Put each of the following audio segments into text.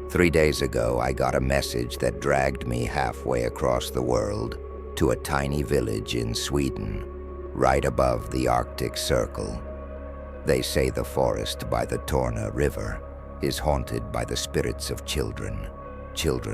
3 days ago, I got a message that dragged me halfway across the world to a tiny village in Sweden, right above the Arctic Circle. They say the forest by the Torne River is haunted by the spirits of children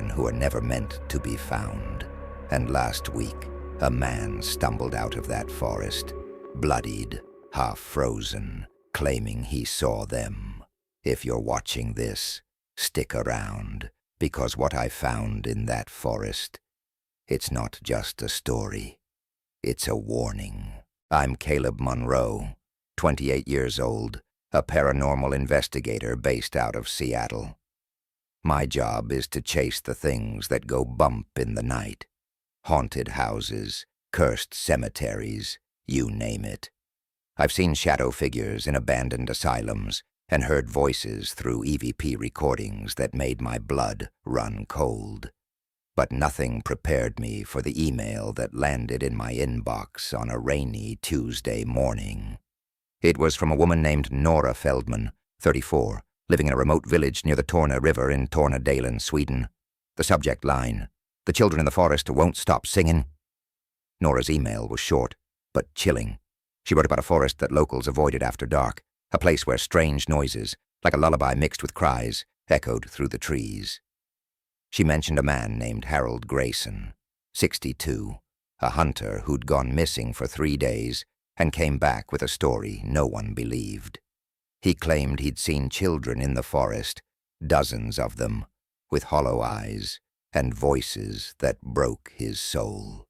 who are never meant to be found. And last week, a man stumbled out of that forest, bloodied, half frozen, claiming he saw them. If you're watching this, stick around, because what I found in that forest, it's not just a story, it's a warning. I'm Caleb Monroe, 28 years old, a paranormal investigator based out of Seattle. My job is to chase the things that go bump in the night. Haunted houses, cursed cemeteries, you name it. I've seen shadow figures in abandoned asylums and heard voices through EVP recordings that made my blood run cold. But nothing prepared me for the email that landed in my inbox on a rainy Tuesday morning. It was from a woman named Nora Feldman, 34, living in a remote village near the Torne River in Tornedalen, Sweden. The subject line, "The children in the forest won't stop singing." Nora's email was short, but chilling. She wrote about a forest that locals avoided after dark, a place where strange noises, like a lullaby mixed with cries, echoed through the trees. She mentioned a man named Harold Grayson, 62, a hunter who'd gone missing for 3 days and came back with a story no one believed. He claimed he'd seen children in the forest, dozens of them, with hollow eyes and voices that broke his soul.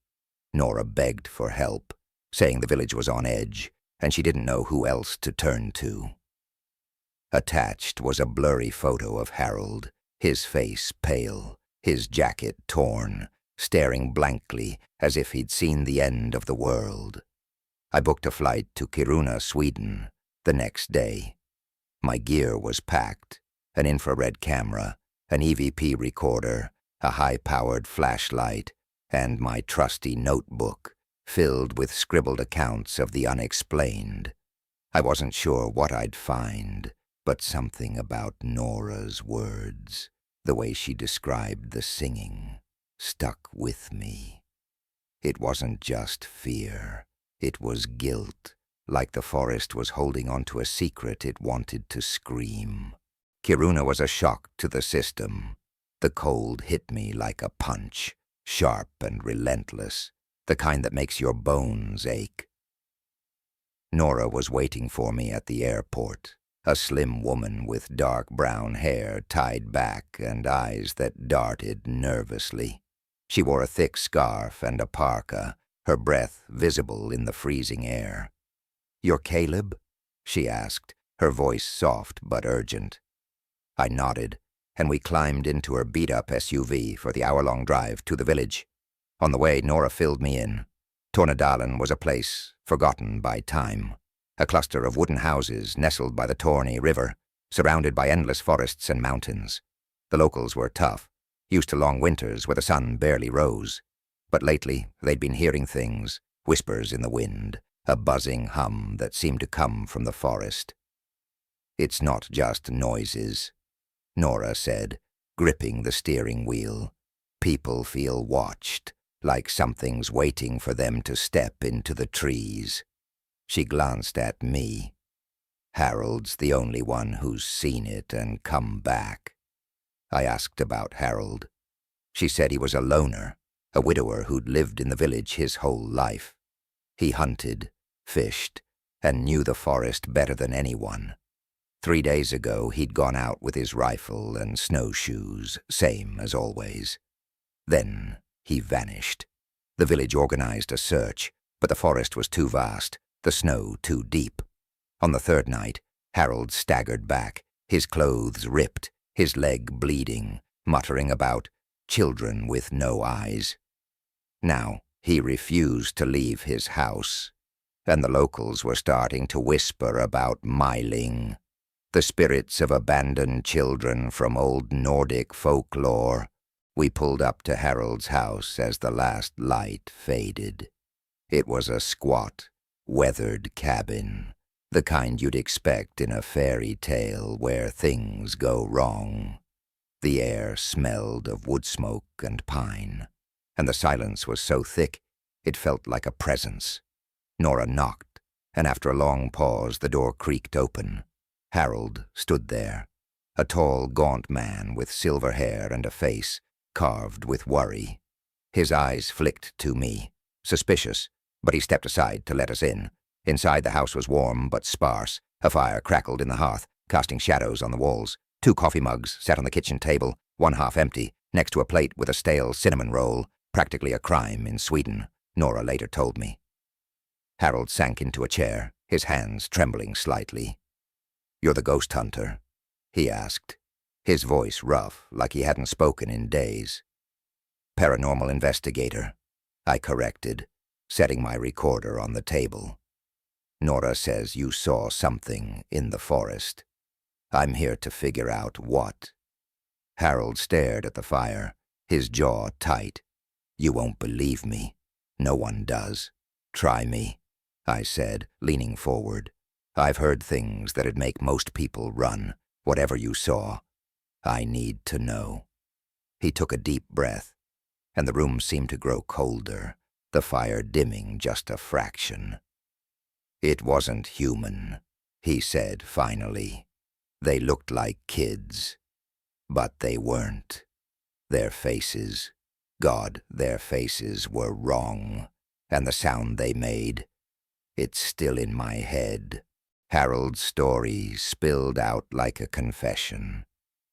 Nora begged for help, saying the village was on edge and she didn't know who else to turn to. Attached was a blurry photo of Harold, his face pale, his jacket torn, staring blankly as if he'd seen the end of the world. I booked a flight to Kiruna, Sweden, the next day. My gear was packed, an infrared camera, an EVP recorder, a high-powered flashlight, and my trusty notebook, filled with scribbled accounts of the unexplained. I wasn't sure what I'd find, but something about Nora's words, the way she described the singing, stuck with me. It wasn't just fear, it was guilt, like the forest was holding onto a secret it wanted to scream. Kiruna was a shock to the system. The cold hit me like a punch, sharp and relentless, the kind that makes your bones ache. Nora was waiting for me at the airport, a slim woman with dark brown hair tied back and eyes that darted nervously. She wore a thick scarf and a parka, her breath visible in the freezing air. "You're Caleb?" she asked, her voice soft but urgent. I nodded, and we climbed into her beat-up SUV for the hour-long drive to the village. On the way, Nora filled me in. Tornedalen was a place forgotten by time, a cluster of wooden houses nestled by the Torne River, surrounded by endless forests and mountains. The locals were tough, used to long winters where the sun barely rose. But lately, they'd been hearing things, whispers in the wind, a buzzing hum that seemed to come from the forest. "It's not just noises," Nora said, gripping the steering wheel. "People feel watched, like something's waiting for them to step into the trees." She glanced at me. "Harold's the only one who's seen it and come back." I asked about Harold. She said he was a loner, a widower who'd lived in the village his whole life. He hunted, fished, and knew the forest better than anyone. 3 days ago, he'd gone out with his rifle and snowshoes, same as always. Then he vanished. The village organized a search, but the forest was too vast, the snow too deep. On the third night, Harold staggered back, his clothes ripped, his leg bleeding, muttering about children with no eyes. Now, he refused to leave his house, and the locals were starting to whisper about Myling, the spirits of abandoned children from old Nordic folklore. We pulled up to Harold's house as the last light faded. It was a squat, weathered cabin, the kind you'd expect in a fairy tale where things go wrong. The air smelled of wood smoke and pine, and the silence was so thick it felt like a presence. Nora knocked, and after a long pause the door creaked open. Harold stood there, a tall, gaunt man with silver hair and a face carved with worry. His eyes flicked to me, suspicious, but he stepped aside to let us in. Inside the house was warm but sparse. A fire crackled in the hearth, casting shadows on the walls. 2 coffee mugs sat on the kitchen table, one half empty, next to a plate with a stale cinnamon roll, practically a crime in Sweden, Nora later told me. Harold sank into a chair, his hands trembling slightly. "You're the ghost hunter?" he asked, his voice rough, like he hadn't spoken in days. "Paranormal investigator," I corrected, setting my recorder on the table. "Nora says you saw something in the forest. I'm here to figure out what." Harold stared at the fire, his jaw tight. "You won't believe me. No one does. Try me," I said, leaning forward. "I've heard things that'd make most people run. Whatever you saw, I need to know." He took a deep breath, and the room seemed to grow colder, the fire dimming just a fraction. "It wasn't human," he said finally. "They looked like kids, but they weren't. Their faces, God, their faces were wrong, and the sound they made, it's still in my head." Harold's story spilled out like a confession.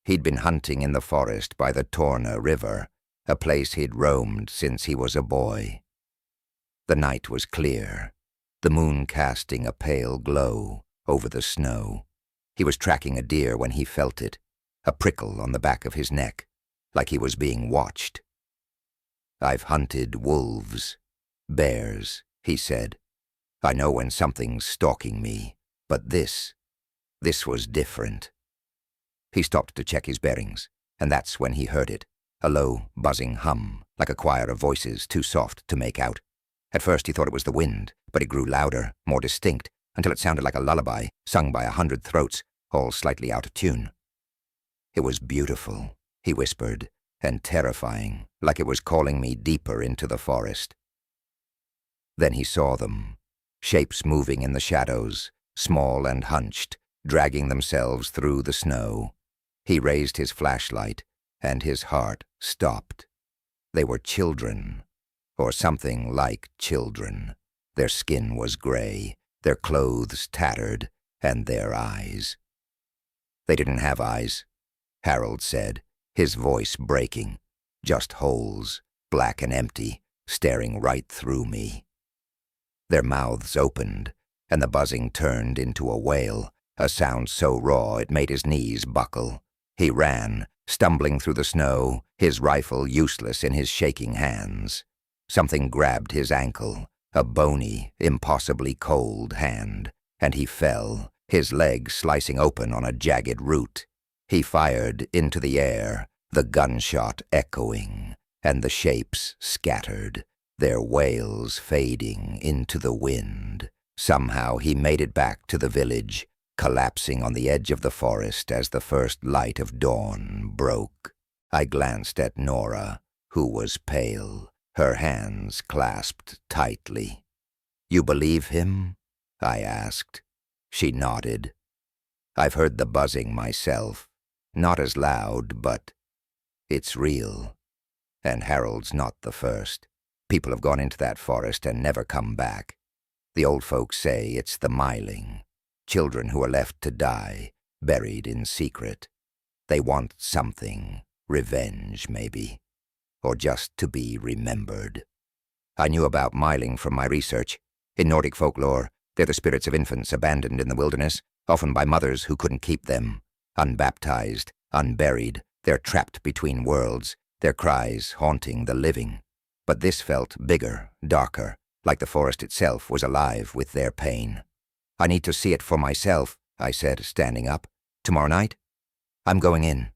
He'd been hunting in the forest by the Torna River, a place he'd roamed since he was a boy. The night was clear, the moon casting a pale glow over the snow. He was tracking a deer when he felt it, a prickle on the back of his neck, like he was being watched. "I've hunted wolves, bears," he said. "I know when something's stalking me, but this was different." He stopped to check his bearings, and that's when he heard it, a low, buzzing hum, like a choir of voices too soft to make out. At first he thought it was the wind, but it grew louder, more distinct, until it sounded like a lullaby sung by 100 throats, all slightly out of tune. "It was beautiful," he whispered, "and terrifying, like it was calling me deeper into the forest." Then he saw them, shapes moving in the shadows, small and hunched, dragging themselves through the snow. He raised his flashlight, and his heart stopped. They were children, or something like children. Their skin was gray, their clothes tattered, and their eyes. "They didn't have eyes," Harold said, his voice breaking. "Just holes, black and empty, staring right through me." Their mouths opened, and the buzzing turned into a wail, a sound so raw it made his knees buckle. He ran, stumbling through the snow, his rifle useless in his shaking hands. Something grabbed his ankle, a bony, impossibly cold hand, and he fell, his leg slicing open on a jagged root. He fired into the air, the gunshot echoing, and the shapes scattered, their wails fading into the wind. Somehow he made it back to the village, collapsing on the edge of the forest as the first light of dawn broke. I glanced at Nora, who was pale, her hands clasped tightly. "You believe him?" I asked. She nodded. "I've heard the buzzing myself. Not as loud, but it's real. And Harold's not the first. People have gone into that forest and never come back. The old folks say it's the Myling, children who are left to die, buried in secret. They want something, revenge maybe, or just to be remembered." I knew about Myling from my research. In Nordic folklore, they're the spirits of infants abandoned in the wilderness, often by mothers who couldn't keep them. Unbaptized, unburied, they're trapped between worlds, their cries haunting the living. But this felt bigger, darker, like the forest itself was alive with their pain. "I need to see it for myself," I said, standing up. "Tomorrow night? I'm going in."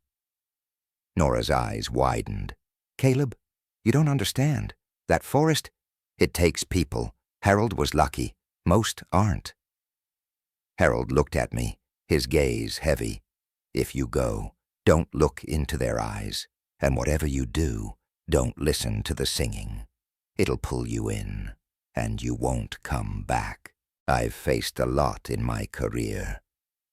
Nora's eyes widened. "Caleb, you don't understand. That forest, it takes people. Harold was lucky. Most aren't." Harold looked at me, his gaze heavy. "If you go, Don't look into their eyes, and whatever you do, don't listen to the singing. It'll pull you in, and you won't come back. I've faced a lot in my career.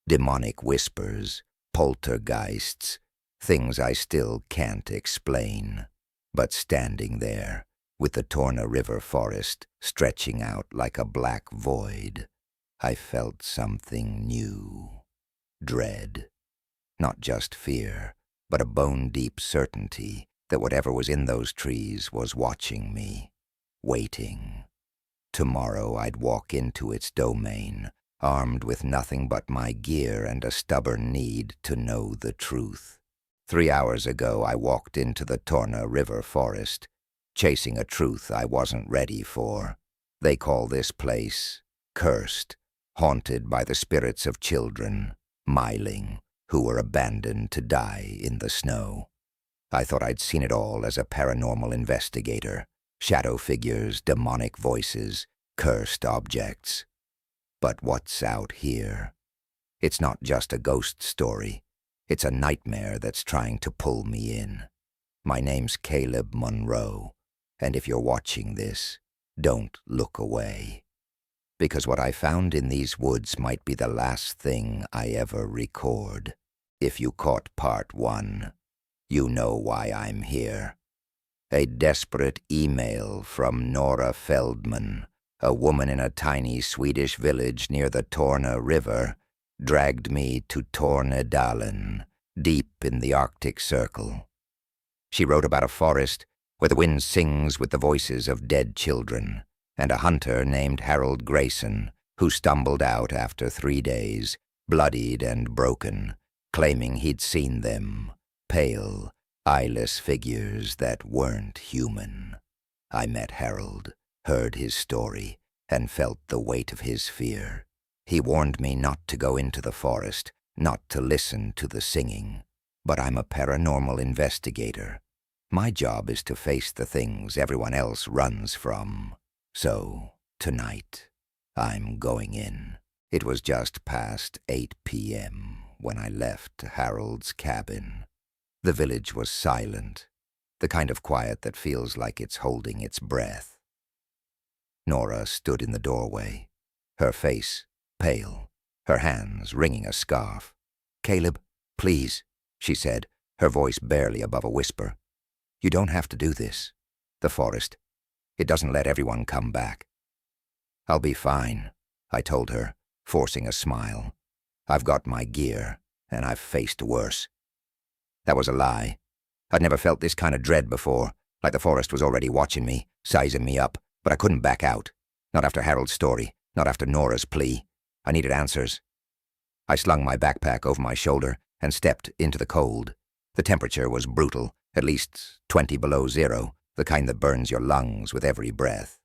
Demonic whispers, poltergeists, things I still can't explain. But standing there, with the Torna River forest stretching out like a black void, I felt something new. Dread. Not just fear, but a bone-deep certainty that whatever was in those trees was watching me, waiting. Tomorrow I'd walk into its domain, armed with nothing but my gear and a stubborn need to know the truth. 3 hours ago I walked into the Torna River forest, chasing a truth I wasn't ready for. They call this place cursed, haunted by the spirits of children, Myling, who were abandoned to die in the snow. I thought I'd seen it all as a paranormal investigator. Shadow figures, demonic voices, cursed objects. But what's out here? It's not just a ghost story. It's a nightmare that's trying to pull me in. My name's Caleb Monroe, and if you're watching this, don't look away. Because what I found in these woods might be the last thing I ever record. If you caught part 1, you know why I'm here. A desperate email from Nora Feldman, a woman in a tiny Swedish village near the Torna River, dragged me to Tornedalen, deep in the Arctic Circle. She wrote about a forest where the wind sings with the voices of dead children, and a hunter named Harold Grayson, who stumbled out after 3 days, bloodied and broken, claiming he'd seen them, pale, eyeless figures that weren't human. I met Harold, heard his story, and felt the weight of his fear. He warned me not to go into the forest, not to listen to the singing. But I'm a paranormal investigator. My job is to face the things everyone else runs from. So, tonight, I'm going in. It was just past 8 p.m. when I left Harold's cabin. The village was silent, the kind of quiet that feels like it's holding its breath. Nora stood in the doorway, her face pale, her hands wringing a scarf. "Caleb, please," she said, her voice barely above a whisper. "You don't have to do this. The forest, it doesn't let everyone come back." "I'll be fine," I told her, forcing a smile. "I've got my gear, and I've faced worse." That was a lie. I'd never felt this kind of dread before, like the forest was already watching me, sizing me up, but I couldn't back out. Not after Harold's story, not after Nora's plea. I needed answers. I slung my backpack over my shoulder and stepped into the cold. The temperature was brutal, at least 20 below zero, the kind that burns your lungs with every breath.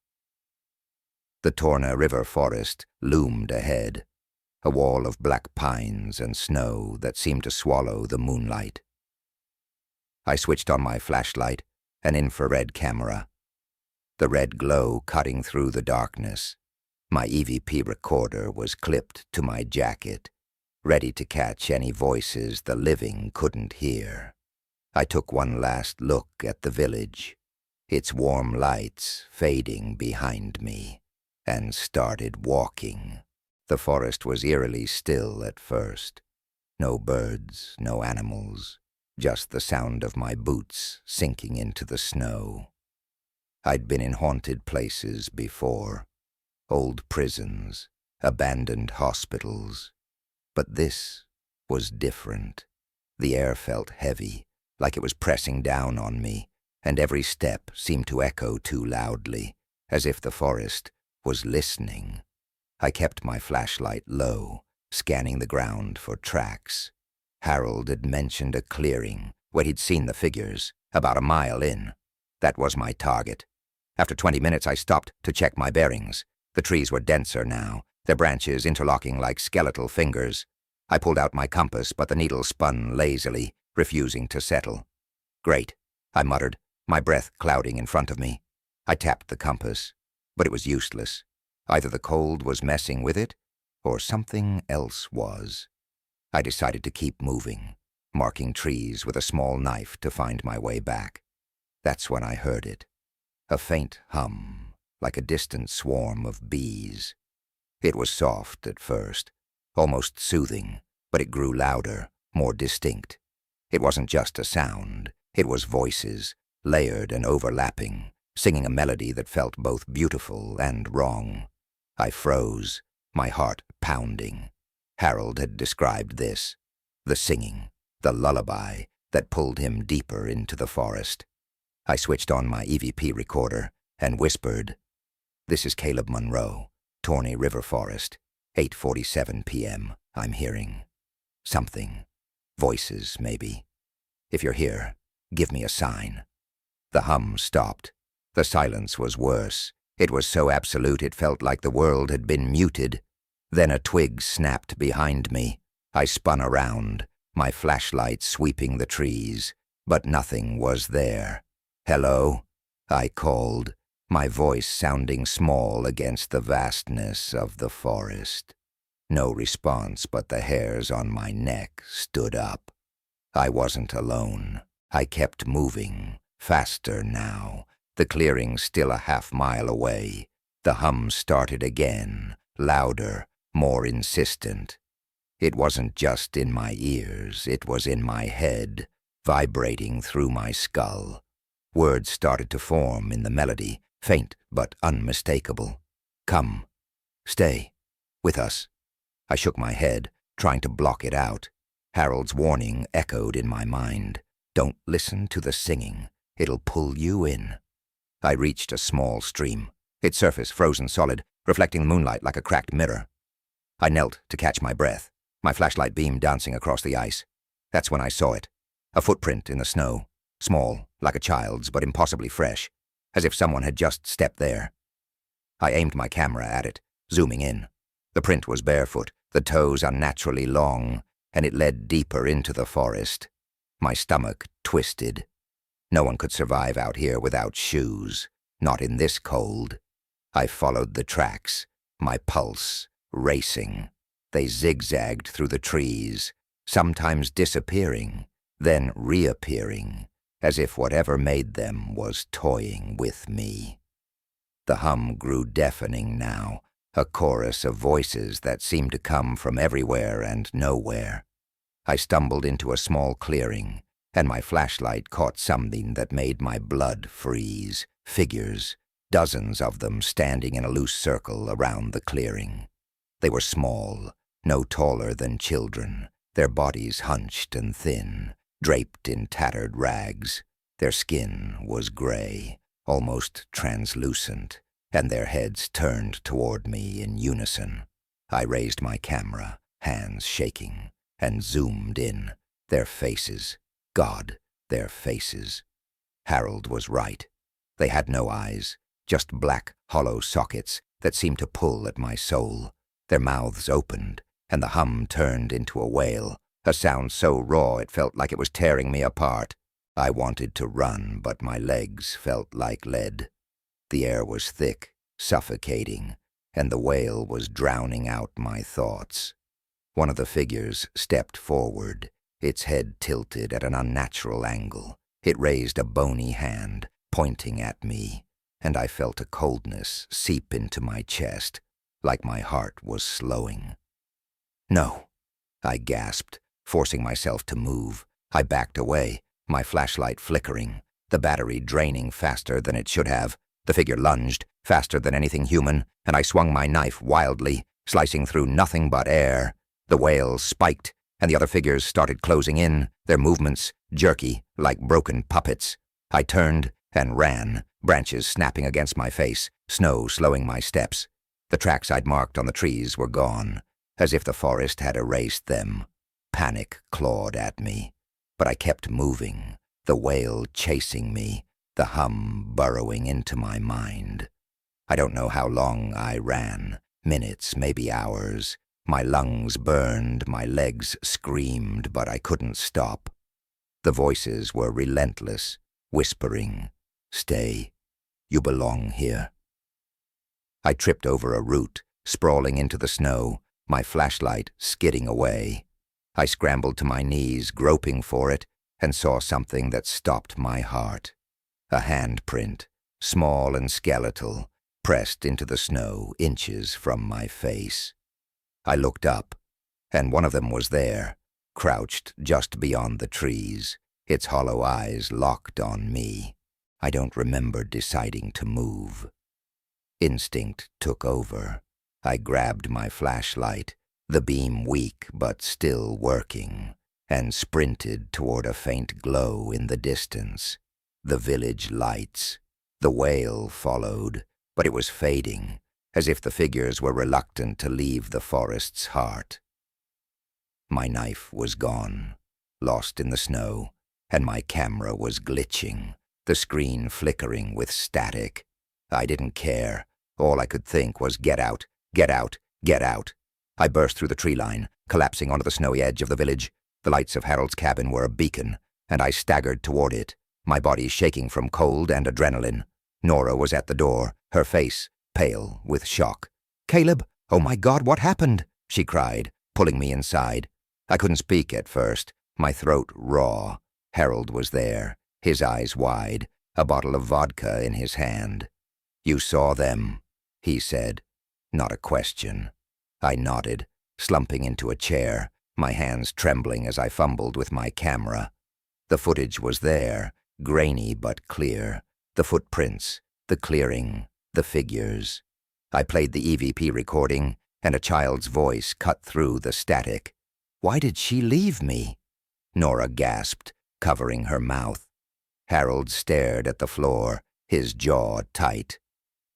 The Torna River forest loomed ahead, a wall of black pines and snow that seemed to swallow the moonlight. I switched on my flashlight, an infrared camera. The red glow cutting through the darkness. My EVP recorder was clipped to my jacket, ready to catch any voices the living couldn't hear. I took one last look at the village, its warm lights fading behind me, and started walking. The forest was eerily still at first. No birds, no animals, just the sound of my boots sinking into the snow. I'd been in haunted places before, old prisons, abandoned hospitals, but this was different. The air felt heavy, like it was pressing down on me, and every step seemed to echo too loudly, as if the forest was listening. I kept my flashlight low, scanning the ground for tracks. Harold had mentioned a clearing where he'd seen the figures, about a mile in. That was my target. After 20 minutes, I stopped to check my bearings. The trees were denser now, their branches interlocking like skeletal fingers. I pulled out my compass, but the needle spun lazily, refusing to settle. "Great," I muttered, my breath clouding in front of me. I tapped the compass, but it was useless. Either the cold was messing with it, or something else was. I decided to keep moving. marking trees with a small knife to find my way back. That's when I heard it. A faint hum, like a distant swarm of bees. It was soft at first, almost soothing, but it grew louder, more distinct. It wasn't just a sound, it was voices, layered and overlapping, singing a melody that felt both beautiful and wrong. I froze, my heart pounding. Harold had described this, the singing, the lullaby that pulled him deeper into the forest. I switched on my EVP recorder and whispered, "This is Caleb Monroe, Torney River Forest, 8:47 p.m. I'm hearing something. Voices, maybe. If you're here, give me a sign." The hum stopped. The silence was worse. It was so absolute it felt like the world had been muted. Then a twig snapped behind me. I spun around, my flashlight sweeping the trees, but nothing was there. "Hello?" I called, my voice sounding small against the vastness of the forest. No response, but the hairs on my neck stood up. I wasn't alone. I kept moving, faster now, the clearing still a half-mile away. The hum started again, louder, more insistent. It wasn't just in my ears, it was in my head, vibrating through my skull. Words started to form in the melody, faint but unmistakable. "Come. Stay. With us." I shook my head, trying to block it out. Harold's warning echoed in my mind. "Don't listen to the singing. It'll pull you in." I reached a small stream, its surface frozen solid, reflecting the moonlight like a cracked mirror. I knelt to catch my breath, my flashlight beam dancing across the ice. That's when I saw it. A footprint in the snow, small, like a child's, but impossibly fresh, as if someone had just stepped there. I aimed my camera at it, zooming in. The print was barefoot, the toes unnaturally long, and it led deeper into the forest. My stomach twisted. No one could survive out here without shoes, not in this cold. I followed the tracks, my pulse racing. They zigzagged through the trees, sometimes disappearing, then reappearing, as if whatever made them was toying with me. The hum grew deafening now, a chorus of voices that seemed to come from everywhere and nowhere. I stumbled into a small clearing, and my flashlight caught something that made my blood freeze. Figures, dozens of them standing in a loose circle around the clearing. They were small, no taller than children, their bodies hunched and thin, draped in tattered rags. Their skin was gray, almost translucent, and their heads turned toward me in unison. I raised my camera, hands shaking, and zoomed in. Their faces. God, their faces. Harold was right. They had no eyes, just black, hollow sockets that seemed to pull at my soul. Their mouths opened, and the hum turned into a wail, a sound so raw it felt like it was tearing me apart. I wanted to run, but my legs felt like lead. The air was thick, suffocating, and the wail was drowning out my thoughts. One of the figures stepped forward, its head tilted at an unnatural angle. It raised a bony hand, pointing at me, and I felt a coldness seep into my chest, like my heart was slowing. "No," I gasped, forcing myself to move. I backed away, my flashlight flickering, the battery draining faster than it should have. The figure lunged, faster than anything human, and I swung my knife wildly, slicing through nothing but air. The wail spiked, and the other figures started closing in, their movements jerky, like broken puppets. I turned and ran, branches snapping against my face, snow slowing my steps. The tracks I'd marked on the trees were gone, as if the forest had erased them. Panic clawed at me, but I kept moving, the wail chasing me, the hum burrowing into my mind. I don't know how long I ran, minutes, maybe hours. My lungs burned, my legs screamed, but I couldn't stop. The voices were relentless, whispering, "Stay. You belong here." I tripped over a root, sprawling into the snow, my flashlight skidding away. I scrambled to my knees, groping for it, and saw something that stopped my heart. A handprint, small and skeletal, pressed into the snow inches from my face. I looked up, and one of them was there, crouched just beyond the trees, its hollow eyes locked on me. I don't remember deciding to move. Instinct took over. I grabbed my flashlight, the beam weak but still working, and sprinted toward a faint glow in the distance. The village lights. The wail followed, but it was fading, as if the figures were reluctant to leave the forest's heart. My knife was gone, lost in the snow, and my camera was glitching, the screen flickering with static. I didn't care. All I could think was get out, get out, get out. I burst through the tree line, collapsing onto the snowy edge of the village. The lights of Harold's cabin were a beacon, and I staggered toward it, my body shaking from cold and adrenaline. Nora was at the door, her face pale with shock. "Caleb, oh my God, what happened?" she cried, pulling me inside. I couldn't speak at first, my throat raw. Harold was there, his eyes wide, a bottle of vodka in his hand. "You saw them," he said. Not a question. I nodded, slumping into a chair, my hands trembling as I fumbled with my camera. The footage was there, grainy but clear. The footprints, the clearing, the figures. I played the EVP recording, and a child's voice cut through the static. "Why did she leave me?" Nora gasped, covering her mouth. Harold stared at the floor, his jaw tight.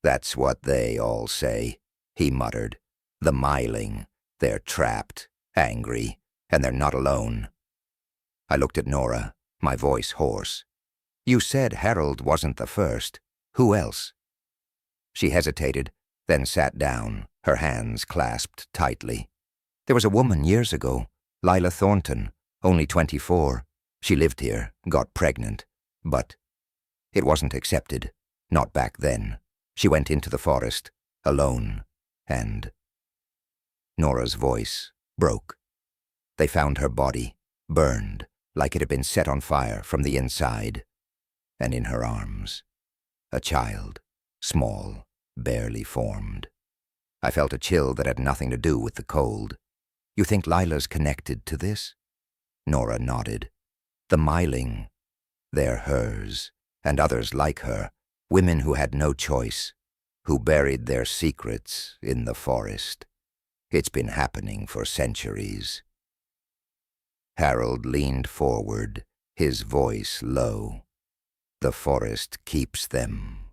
"That's what they all say," he muttered. "The Myling. They're trapped, angry, and they're not alone." I looked at Nora, my voice hoarse. "You said Harold wasn't the first. Who else?" She hesitated, then sat down, her hands clasped tightly. "There was a woman years ago, Lila Thornton, only 24. She lived here, got pregnant, but it wasn't accepted. Not back then. She went into the forest, alone, and..." Nora's voice broke. They found her body, burned, like it had been set on fire from the inside. And in her arms, a child, small, barely formed. I felt a chill that had nothing to do with the cold. "You think Lila's connected to this?" Nora nodded. "The Myling. They're hers, and others like her, women who had no choice, who buried their secrets in the forest. It's been happening for centuries." Harold leaned forward, his voice low. "The forest keeps them.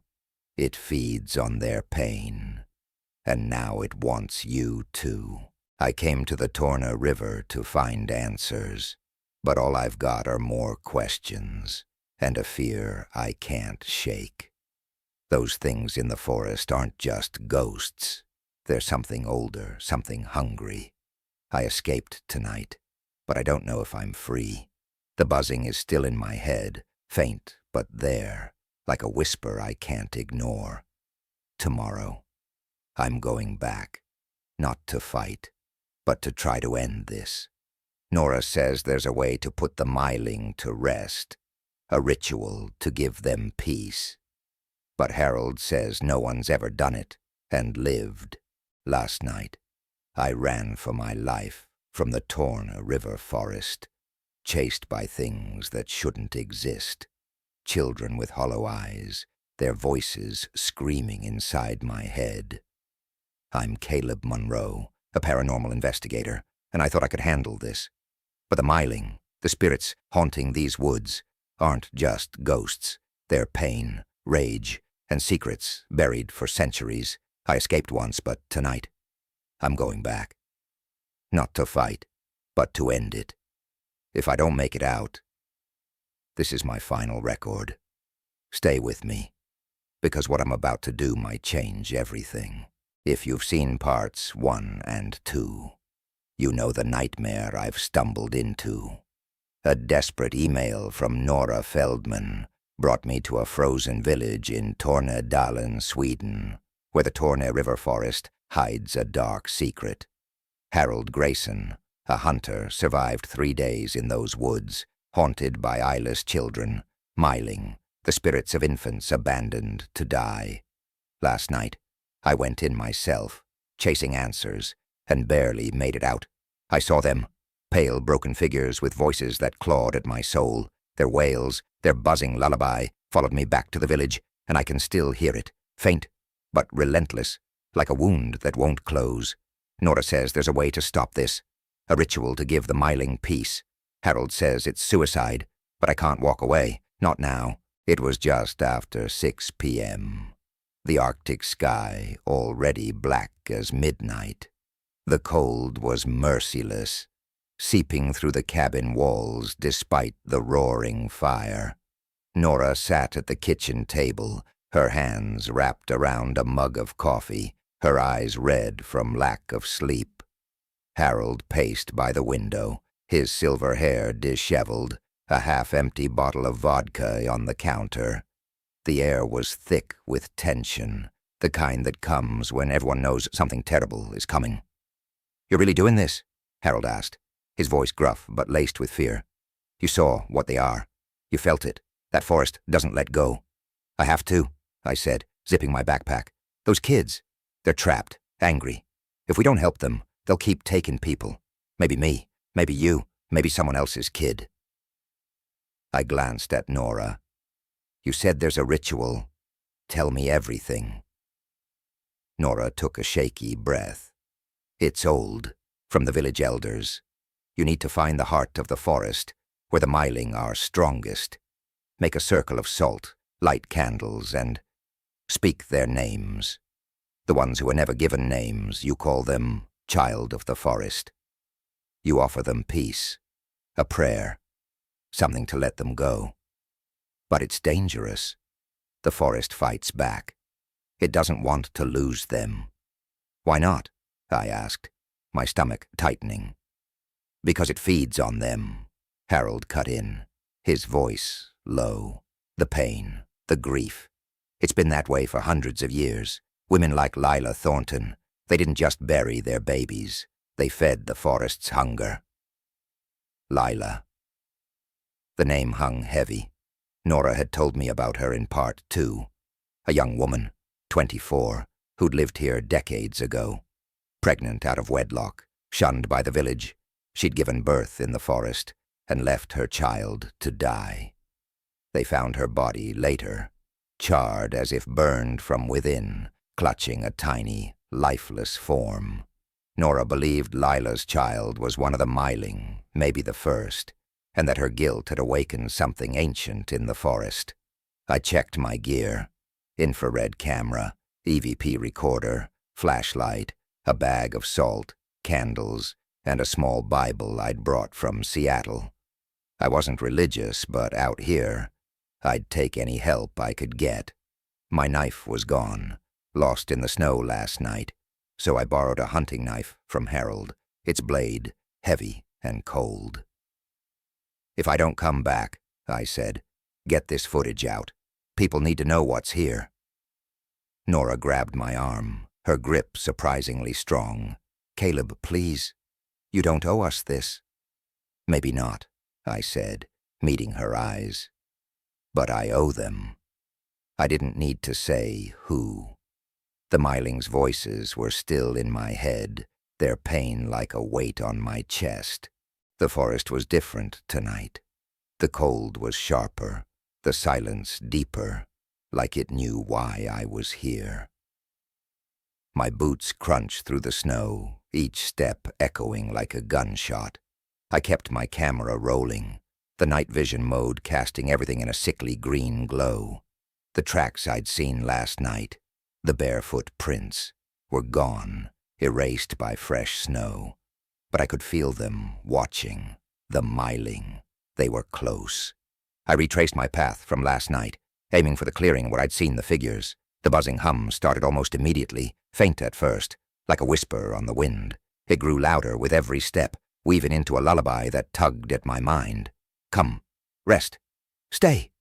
It feeds on their pain. And now it wants you too. I came to the Torna River to find answers, but all I've got are more questions, and a fear I can't shake. Those things in the forest aren't just ghosts. They're something older, something hungry. I escaped tonight, but I don't know if I'm free. The buzzing is still in my head, faint but there, like a whisper I can't ignore. Tomorrow, I'm going back, not to fight, but to try to end this. Nora says there's a way to put the Myling to rest, a ritual to give them peace. But Harold says no one's ever done it and lived. Last night, I ran for my life from the Torna River forest, chased by things that shouldn't exist. Children with hollow eyes, their voices screaming inside my head. I'm Caleb Monroe, a paranormal investigator, and I thought I could handle this. But the Myling, the spirits haunting these woods, aren't just ghosts. They're pain, rage, and secrets buried for centuries. I escaped once, but tonight, I'm going back. Not to fight, but to end it. If I don't make it out, this is my final record. Stay with me, because what I'm about to do might change everything. If you've seen parts 1 and 2, you know the nightmare I've stumbled into. A desperate email from Nora Feldman brought me to a frozen village in Tornedalen, Sweden, where the Torne River forest hides a dark secret. Harold Grayson, A hunter survived 3 days in those woods, haunted by eyeless children, myling, the spirits of infants abandoned to die. Last night, I went in myself, chasing answers, and barely made it out. I saw them, pale, broken figures with voices that clawed at my soul. Their wails, their buzzing lullaby, followed me back to the village, and I can still hear it, faint, but relentless, like a wound that won't close. Nora says there's a way to stop this, a ritual to give the myling peace. Harold says it's suicide, but I can't walk away, not now. It was just after 6 p.m. The Arctic sky already black as midnight. The cold was merciless, seeping through the cabin walls despite the roaring fire. Nora sat at the kitchen table, her hands wrapped around a mug of coffee, her eyes red from lack of sleep. Harold paced by the window, his silver hair disheveled, a half-empty bottle of vodka on the counter. The air was thick with tension, the kind that comes when everyone knows something terrible is coming. "You're really doing this?" Harold asked, his voice gruff but laced with fear. "You saw what they are. You felt it. That forest doesn't let go." "I have to," I said, zipping my backpack. "Those kids, they're trapped, angry. If we don't help them, they'll keep taking people. Maybe me, maybe you, maybe someone else's kid." I glanced at Nora. "You said there's a ritual. Tell me everything." Nora took a shaky breath. "It's old, from the village elders. You need to find the heart of the forest, where the myling are strongest. Make a circle of salt, light candles, and speak their names. The ones who are never given names, you call them child of the forest. You offer them peace, a prayer, something to let them go. But it's dangerous. The forest fights back. It doesn't want to lose them." "Why not?" I asked, my stomach tightening. "Because it feeds on them," Harold cut in, his voice low. "The pain, the grief. It's been that way for hundreds of years. Women like Lila Thornton, they didn't just bury their babies. They fed the forest's hunger." Lila. The name hung heavy. Nora had told me about her in part 2. A young woman, 24, who'd lived here decades ago. Pregnant out of wedlock, shunned by the village, she'd given birth in the forest and left her child to die. They found her body later, charred as if burned from within, clutching a tiny, lifeless form. Nora believed Lila's child was one of the myling, maybe the first, and that her guilt had awakened something ancient in the forest. I checked my gear: infrared camera, EVP recorder, flashlight, a bag of salt, candles, and a small Bible I'd brought from Seattle. I wasn't religious, but out here, I'd take any help I could get. My knife was gone, lost in the snow last night, so I borrowed a hunting knife from Harold, its blade heavy and cold. "If I don't come back," I said, "get this footage out. People need to know what's here." Nora grabbed my arm, her grip surprisingly strong. "Caleb, please. You don't owe us this." "Maybe not," I said, meeting her eyes. "But I owe them." I didn't need to say who. The myling's voices were still in my head, their pain like a weight on my chest. The forest was different tonight. The cold was sharper, the silence deeper, like it knew why I was here. My boots crunched through the snow, each step echoing like a gunshot. I kept my camera rolling, the night vision mode casting everything in a sickly green glow. The tracks I'd seen last night, the barefoot prints, were gone, erased by fresh snow. But I could feel them watching, the myling. They were close. I retraced my path from last night, aiming for the clearing where I'd seen the figures. The buzzing hum started almost immediately, faint at first, like a whisper on the wind. It grew louder with every step, weaving into a lullaby that tugged at my mind. "Come, rest, stay."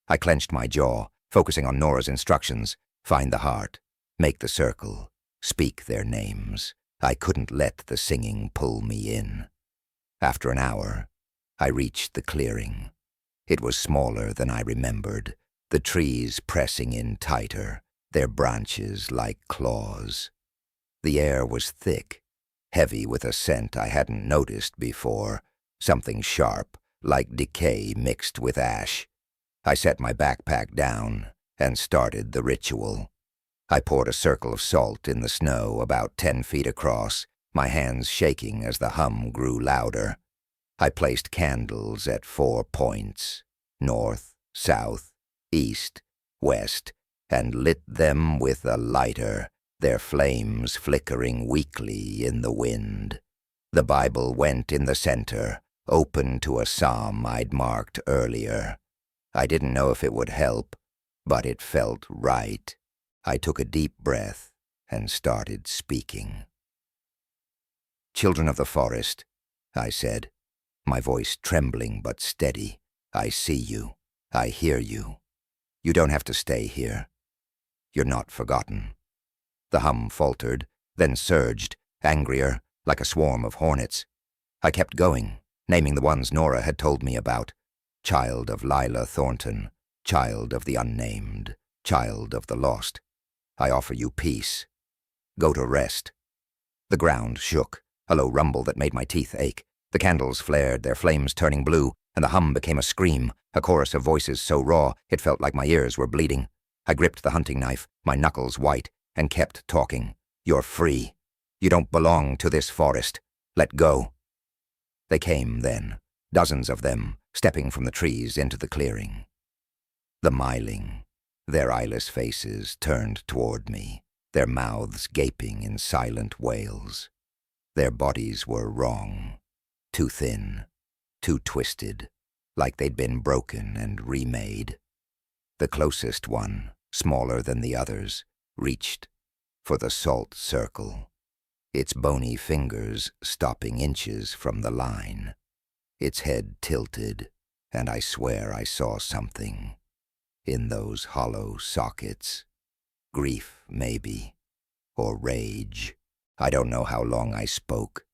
I clenched my jaw, focusing on Nora's instructions. Find the heart, make the circle, speak their names. I couldn't let the singing pull me in. After an hour, I reached the clearing. It was smaller than I remembered, the trees pressing in tighter, their branches like claws. The air was thick, heavy with a scent I hadn't noticed before, something sharp, like decay mixed with ash. I set my backpack down and started the ritual. I poured a circle of salt in the snow about 10 feet across, my hands shaking as the hum grew louder. I placed candles at 4 points, north, south, east, west, and lit them with a lighter, their flames flickering weakly in the wind. The Bible went in the center, open to a psalm I'd marked earlier. I didn't know if it would help, but it felt right. I took a deep breath and started speaking. "Children of the forest," I said, my voice trembling but steady. "I see you. I hear you. You don't have to stay here. You're not forgotten." The hum faltered, then surged, angrier, like a swarm of hornets. I kept going, naming the ones Nora had told me about. Child of Lila Thornton, child of the unnamed, child of the lost. I offer you peace. Go to rest. The ground shook, a low rumble that made my teeth ache. The candles flared, their flames turning blue, and the hum became a scream, a chorus of voices so raw it felt like my ears were bleeding. I gripped the hunting knife, my knuckles white, and kept talking. "You're free. You don't belong to this forest. Let go." They came then, dozens of them, stepping from the trees into the clearing. The myling, their eyeless faces turned toward me, their mouths gaping in silent wails. Their bodies were wrong, too thin, too twisted, like they'd been broken and remade. The closest one, smaller than the others, reached for the salt circle, its bony fingers stopping inches from the line. Its head tilted, and I swear I saw something in those hollow sockets. Grief, maybe, or rage. I don't know how long I spoke.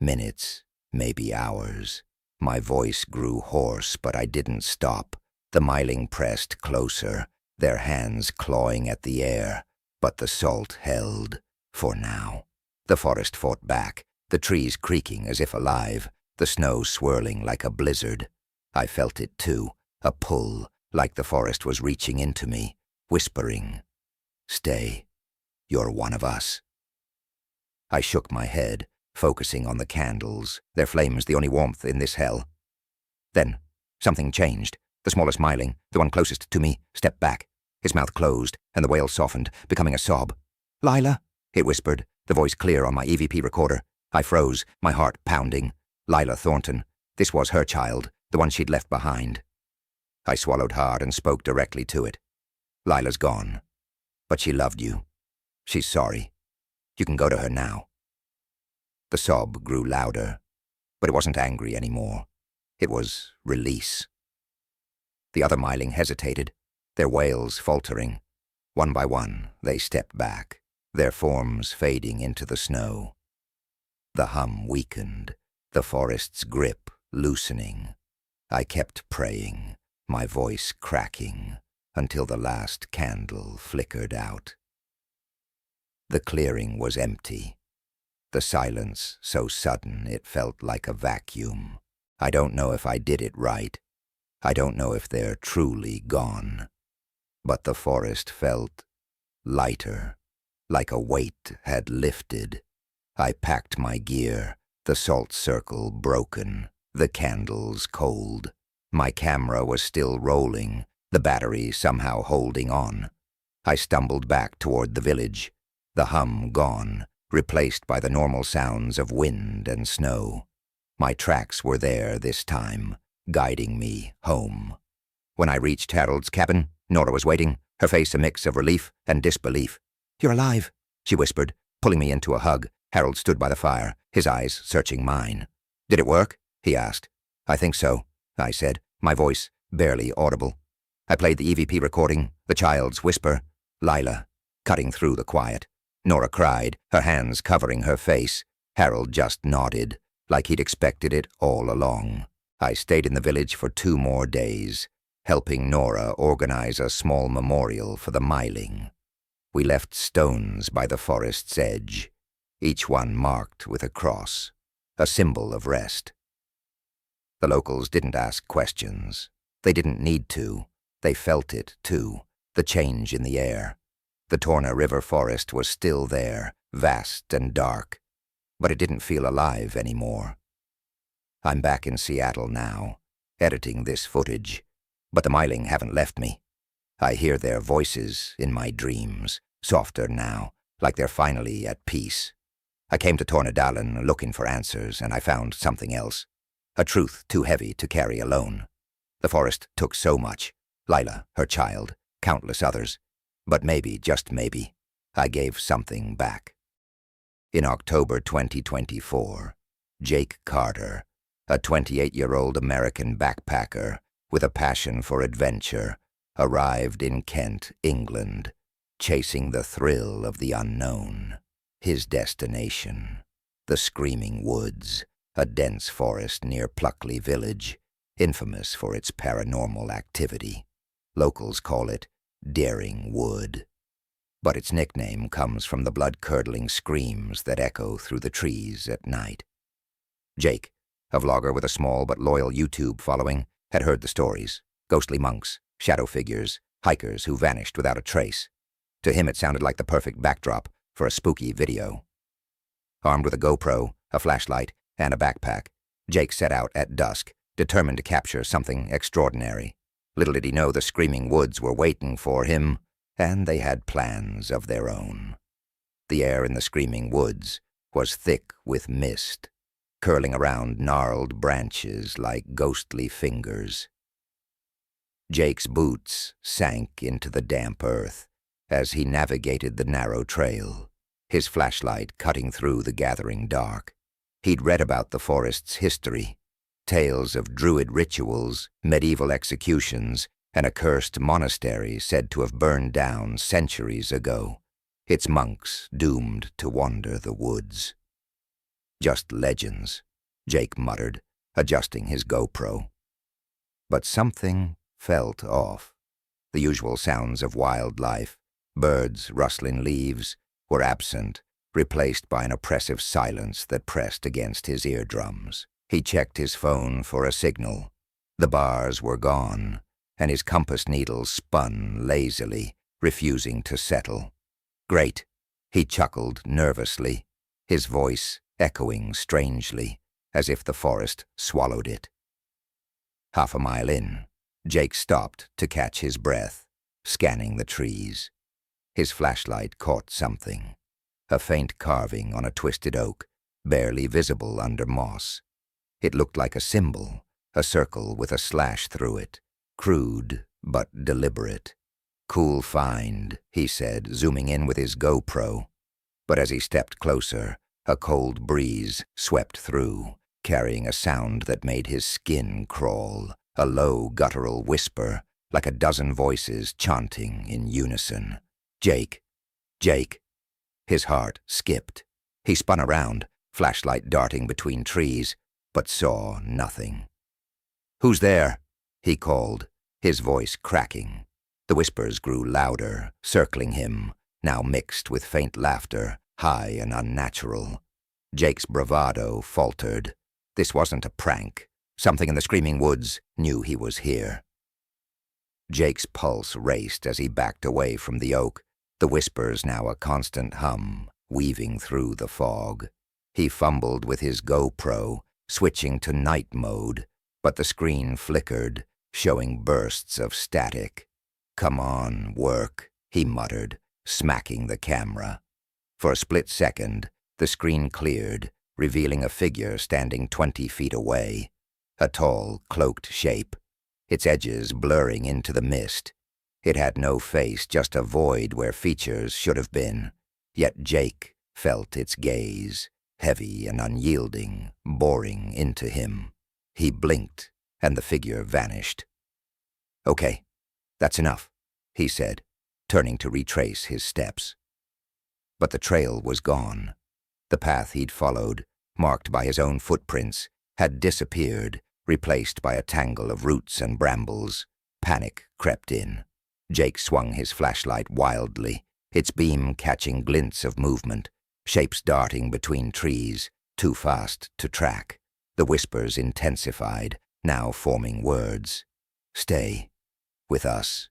Minutes, maybe hours. My voice grew hoarse, but I didn't stop. The myling pressed closer, their hands clawing at the air, but the salt held, for now. The forest fought back, the trees creaking as if alive, the snow swirling like a blizzard. I felt it too, a pull, like the forest was reaching into me, whispering, "Stay, you're one of us." I shook my head, focusing on the candles, their flames the only warmth in this hell. Then, something changed. The smallest myling, the one closest to me, stepped back. His mouth closed, and the wail softened, becoming a sob. "Lila," it whispered, the voice clear on my EVP recorder. I froze, my heart pounding. Lila Thornton. This was her child, the one she'd left behind. I swallowed hard and spoke directly to it. "Lila's gone. But she loved you. She's sorry. You can go to her now." The sob grew louder, but it wasn't angry anymore. It was release. The other myling hesitated, their wails faltering. One by one, they stepped back, their forms fading into the snow. The hum weakened, the forest's grip loosening. I kept praying, my voice cracking, until the last candle flickered out. The clearing was empty. The silence so sudden it felt like a vacuum. I don't know if I did it right. I don't know if they're truly gone. But the forest felt lighter, like a weight had lifted. I packed my gear, the salt circle broken, the candles cold. My camera was still rolling, the battery somehow holding on. I stumbled back toward the village, the hum gone, replaced by the normal sounds of wind and snow. My tracks were there this time, guiding me home. When I reached Harold's cabin, Nora was waiting, her face a mix of relief and disbelief. "You're alive," she whispered, pulling me into a hug. Harold stood by the fire, his eyes searching mine. "Did it work?" he asked. "I think so," I said, my voice barely audible. I played the EVP recording, the child's whisper, "Lila," cutting through the quiet. Nora cried, her hands covering her face. Harold just nodded. like he'd expected it all along. I stayed in the village for 2 more days, helping Nora organize a small memorial for the Myling. We left stones by the forest's edge, each one marked with a cross, a symbol of rest. The locals didn't ask questions. They didn't need to. They felt it, too, the change in the air. The Torna River forest was still there, vast and dark, but it didn't feel alive anymore. I'm back in Seattle now, editing this footage, but the Myling haven't left me. I hear their voices in my dreams, softer now, like they're finally at peace. I came to Tornedalen looking for answers, and I found something else. A truth too heavy to carry alone. The forest took so much. Lila, her child, countless others. But maybe, just maybe, I gave something back. In October 2024, Jake Carter, a 28-year-old American backpacker with a passion for adventure, arrived in Kent, England, chasing the thrill of the unknown. His destination, the Screaming Woods, a dense forest near Pluckley Village, infamous for its paranormal activity. Locals call it Daring Wood, but its nickname comes from the blood-curdling screams that echo through the trees at night. Jake, a vlogger with a small but loyal YouTube following, had heard the stories. Ghostly monks, shadow figures, hikers who vanished without a trace. To him it sounded like the perfect backdrop for a spooky video. Armed with a GoPro, a flashlight, and a backpack, Jake set out at dusk, determined to capture something extraordinary. Little did he know the Screaming Woods were waiting for him, and they had plans of their own. The air in the Screaming Woods was thick with mist, curling around gnarled branches like ghostly fingers. Jake's boots sank into the damp earth as he navigated the narrow trail, his flashlight cutting through the gathering dark. He'd read about the forest's history, tales of druid rituals, medieval executions, and a cursed monastery said to have burned down centuries ago, its monks doomed to wander the woods. Just legends, Jake muttered, adjusting his GoPro. But something felt off. The usual sounds of wildlife, birds rustling leaves, were absent, replaced by an oppressive silence that pressed against his eardrums. He checked his phone for a signal. The bars were gone, and his compass needle spun lazily, refusing to settle. Great, he chuckled nervously, his voice echoing strangely, as if the forest swallowed it. Half a mile in, Jake stopped to catch his breath, scanning the trees. His flashlight caught something, a faint carving on a twisted oak, barely visible under moss. It looked like a symbol, a circle with a slash through it, crude but deliberate. Cool find, he said, zooming in with his GoPro. But as he stepped closer, a cold breeze swept through, carrying a sound that made his skin crawl, a low guttural whisper, like a dozen voices chanting in unison. Jake, Jake. His heart skipped. He spun around, flashlight darting between trees, but saw nothing. "Who's there?" he called, his voice cracking. The whispers grew louder, circling him, now mixed with faint laughter, high and unnatural. Jake's bravado faltered. This wasn't a prank. Something in the Screaming Woods knew he was here. Jake's pulse raced as he backed away from the oak, the whispers now a constant hum, weaving through the fog. He fumbled with his GoPro, switching to night mode, but the screen flickered, showing bursts of static. "Come on, work," he muttered, smacking the camera. For a split second, the screen cleared, revealing a figure standing 20 feet away, a tall, cloaked shape, its edges blurring into the mist. It had no face, just a void where features should have been. Yet Jake felt its gaze, heavy and unyielding, boring into him. He blinked, and the figure vanished. "Okay, that's enough," he said, turning to retrace his steps. But the trail was gone. The path he'd followed, marked by his own footprints, had disappeared, replaced by a tangle of roots and brambles. Panic crept in. Jake swung his flashlight wildly, its beam catching glints of movement, shapes darting between trees, too fast to track. The whispers intensified, now forming words. "Stay. With us."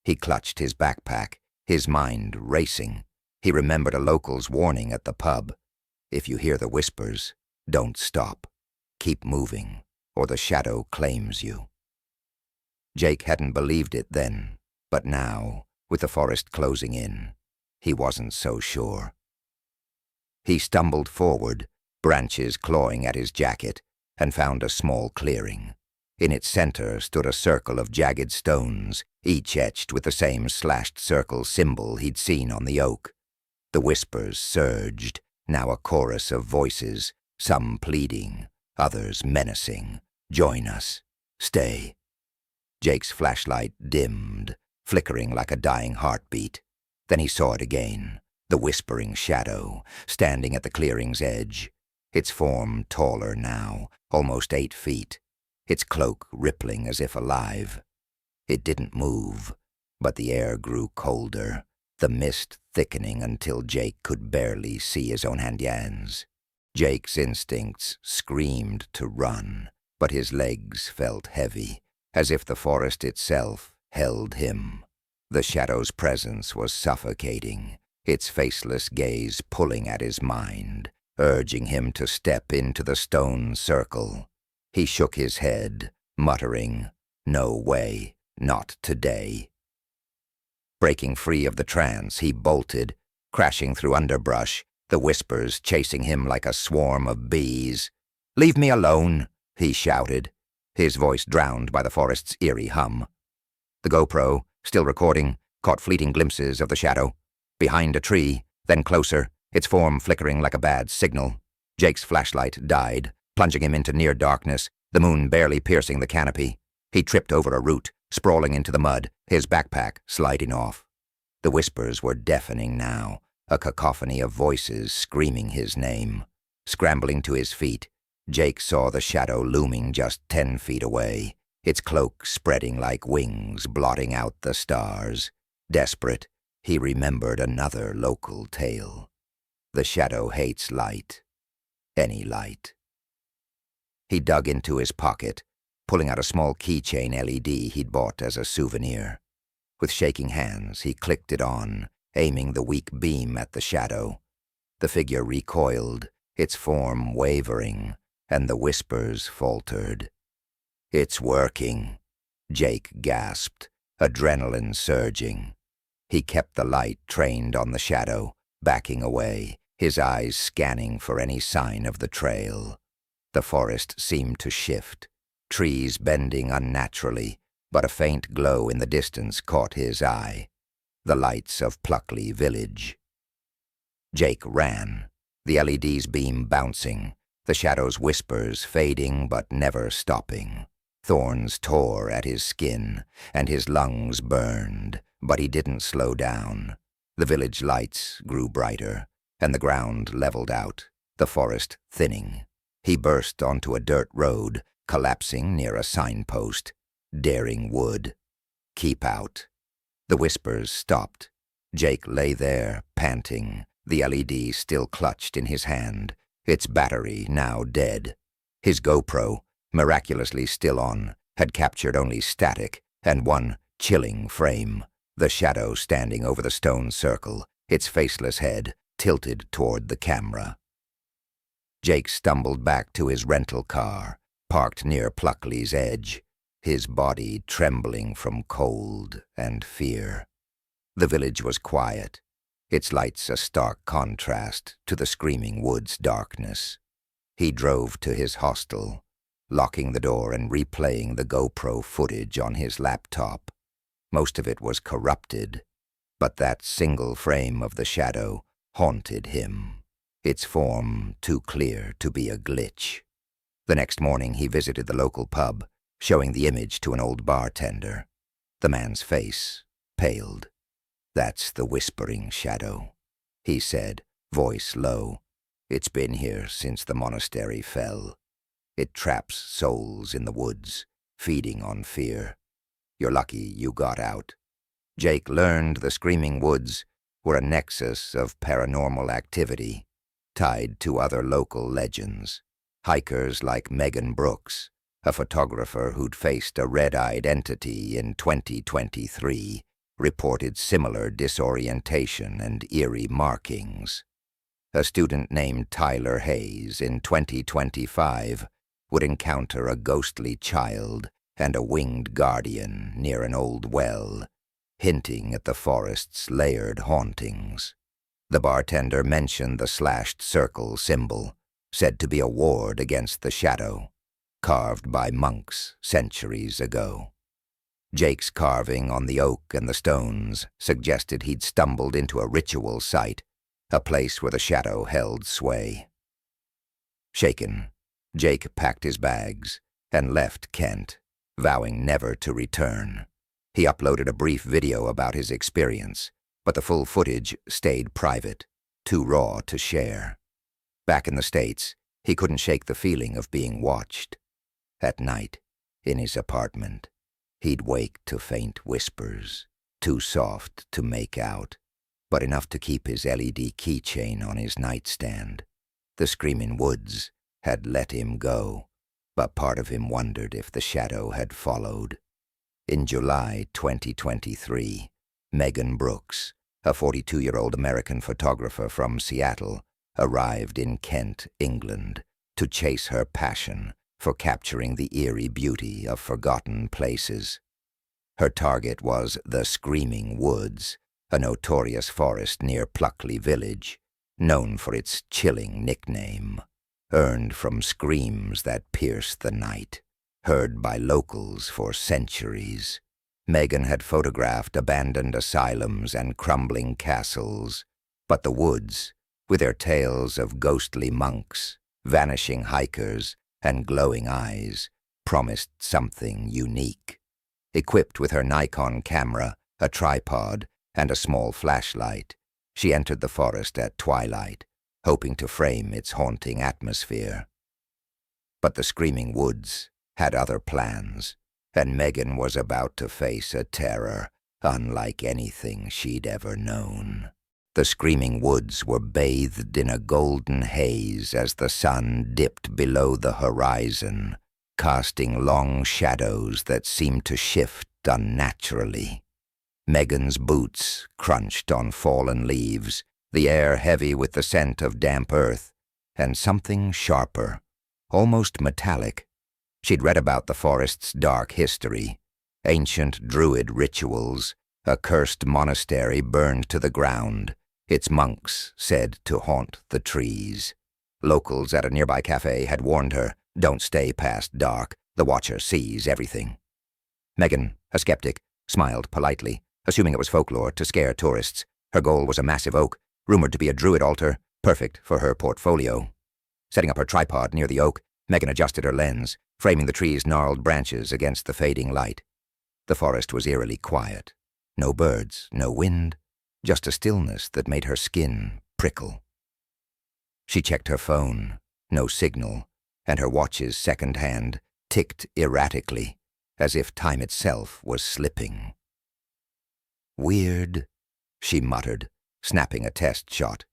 He clutched his backpack, his mind racing. He remembered a local's warning at the pub. "If you hear the whispers, don't stop. Keep moving, or the shadow claims you." Jake hadn't believed it then, but now, with the forest closing in, he wasn't so sure. He stumbled forward, branches clawing at his jacket, and found a small clearing. In its center stood a circle of jagged stones, each etched with the same slashed circle symbol he'd seen on the oak. The whispers surged, now a chorus of voices, some pleading, others menacing. "Join us. Stay." Jake's flashlight dimmed, flickering like a dying heartbeat. Then he saw it again, the whispering shadow, standing at the clearing's edge. Its form taller now, almost 8 feet, its cloak rippling as if alive. It didn't move, but the air grew colder, the mist thickening until Jake could barely see his own hands. Jake's instincts screamed to run, but his legs felt heavy, as if the forest itself held him. The shadow's presence was suffocating, its faceless gaze pulling at his mind, urging him to step into the stone circle. He shook his head, muttering, "No way, not today." Breaking free of the trance, he bolted, crashing through underbrush, the whispers chasing him like a swarm of bees. "Leave me alone," he shouted, his voice drowned by the forest's eerie hum. The GoPro, still recording, caught fleeting glimpses of the shadow. Behind a tree, then closer, its form flickering like a bad signal. Jake's flashlight died, plunging him into near darkness, the moon barely piercing the canopy. He tripped over a root, sprawling into the mud, his backpack sliding off. The whispers were deafening now, a cacophony of voices screaming his name. Scrambling to his feet, Jake saw the shadow looming just 10 feet away, its cloak spreading like wings, blotting out the stars. Desperate, he remembered another local tale. The shadow hates light. Any light. He dug into his pocket, pulling out a small keychain LED he'd bought as a souvenir. With shaking hands, he clicked it on, aiming the weak beam at the shadow. The figure recoiled, its form wavering, and the whispers faltered. "It's working," Jake gasped, adrenaline surging. He kept the light trained on the shadow, backing away, his eyes scanning for any sign of the trail. The forest seemed to shift, trees bending unnaturally, but a faint glow in the distance caught his eye. The lights of Pluckley Village. Jake ran, the LED's beam bouncing, the shadow's whispers fading but never stopping. Thorns tore at his skin, and his lungs burned, but he didn't slow down. The village lights grew brighter, and the ground leveled out, the forest thinning. He burst onto a dirt road, collapsing near a signpost. "Daring Wood. Keep out." The whispers stopped. Jake lay there, panting, the LED still clutched in his hand, its battery now dead. His GoPro, miraculously still on, had captured only static and one chilling frame, the shadow standing over the stone circle, its faceless head tilted toward the camera. Jake stumbled back to his rental car, parked near Pluckley's edge, his body trembling from cold and fear. The village was quiet, its lights a stark contrast to the screaming wood's darkness. He drove to his hostel, locking the door and replaying the GoPro footage on his laptop. Most of it was corrupted, but that single frame of the shadow haunted him, its form too clear to be a glitch. The next morning he visited the local pub, showing the image to an old bartender. The man's face paled. "That's the whispering shadow," he said, voice low. It's been here since the monastery fell. It traps souls in the woods, feeding on fear. You're lucky you got out. Jake learned the Screaming Woods were a nexus of paranormal activity, tied to other local legends. Hikers like Megan Brooks, a photographer who'd faced a red-eyed entity in 2023, reported similar disorientation and eerie markings. A student named Tyler Hayes in 2025 would encounter a ghostly child and a winged guardian near an old well, hinting at the forest's layered hauntings. The bartender mentioned the slashed circle symbol, said to be a ward against the shadow, carved by monks centuries ago. Jake's carving on the oak and the stones suggested he'd stumbled into a ritual site, a place where the shadow held sway. Shaken, Jake packed his bags and left Kent, vowing never to return. He uploaded a brief video about his experience, but the full footage stayed private, too raw to share. Back in the States, he couldn't shake the feeling of being watched. At night, in his apartment, he'd wake to faint whispers, too soft to make out, but enough to keep his LED keychain on his nightstand. The Screaming Woods had let him go, but part of him wondered if the shadow had followed. In July 2023, Megan Brooks, a 42-year-old American photographer from Seattle, arrived in Kent, England, to chase her passion for capturing the eerie beauty of forgotten places. Her target was the Screaming Woods, a notorious forest near Pluckley Village, known for its chilling nickname, earned from screams that pierce the night, heard by locals for centuries. Megan had photographed abandoned asylums and crumbling castles, but the woods, with their tales of ghostly monks, vanishing hikers, and glowing eyes, promised something unique. Equipped with her Nikon camera, a tripod, and a small flashlight, she entered the forest at twilight, hoping to frame its haunting atmosphere. But the Screaming Woods had other plans, and Megan was about to face a terror unlike anything she'd ever known. The Screaming Woods were bathed in a golden haze as the sun dipped below the horizon, casting long shadows that seemed to shift unnaturally. Megan's boots crunched on fallen leaves, the air heavy with the scent of damp earth, and something sharper, almost metallic. She'd read about the forest's dark history, ancient druid rituals, a cursed monastery burned to the ground, its monks said to haunt the trees. Locals at a nearby cafe had warned her, "Don't stay past dark, the Watcher sees everything." Megan, a skeptic, smiled politely, assuming it was folklore to scare tourists. Her goal was a massive oak, rumored to be a druid altar, perfect for her portfolio. Setting up her tripod near the oak, Megan adjusted her lens, framing the tree's gnarled branches against the fading light. The forest was eerily quiet. No birds, no wind, just a stillness that made her skin prickle. She checked her phone, no signal, and her watch's second hand ticked erratically, as if time itself was slipping. "Weird," she muttered, snapping a test shot.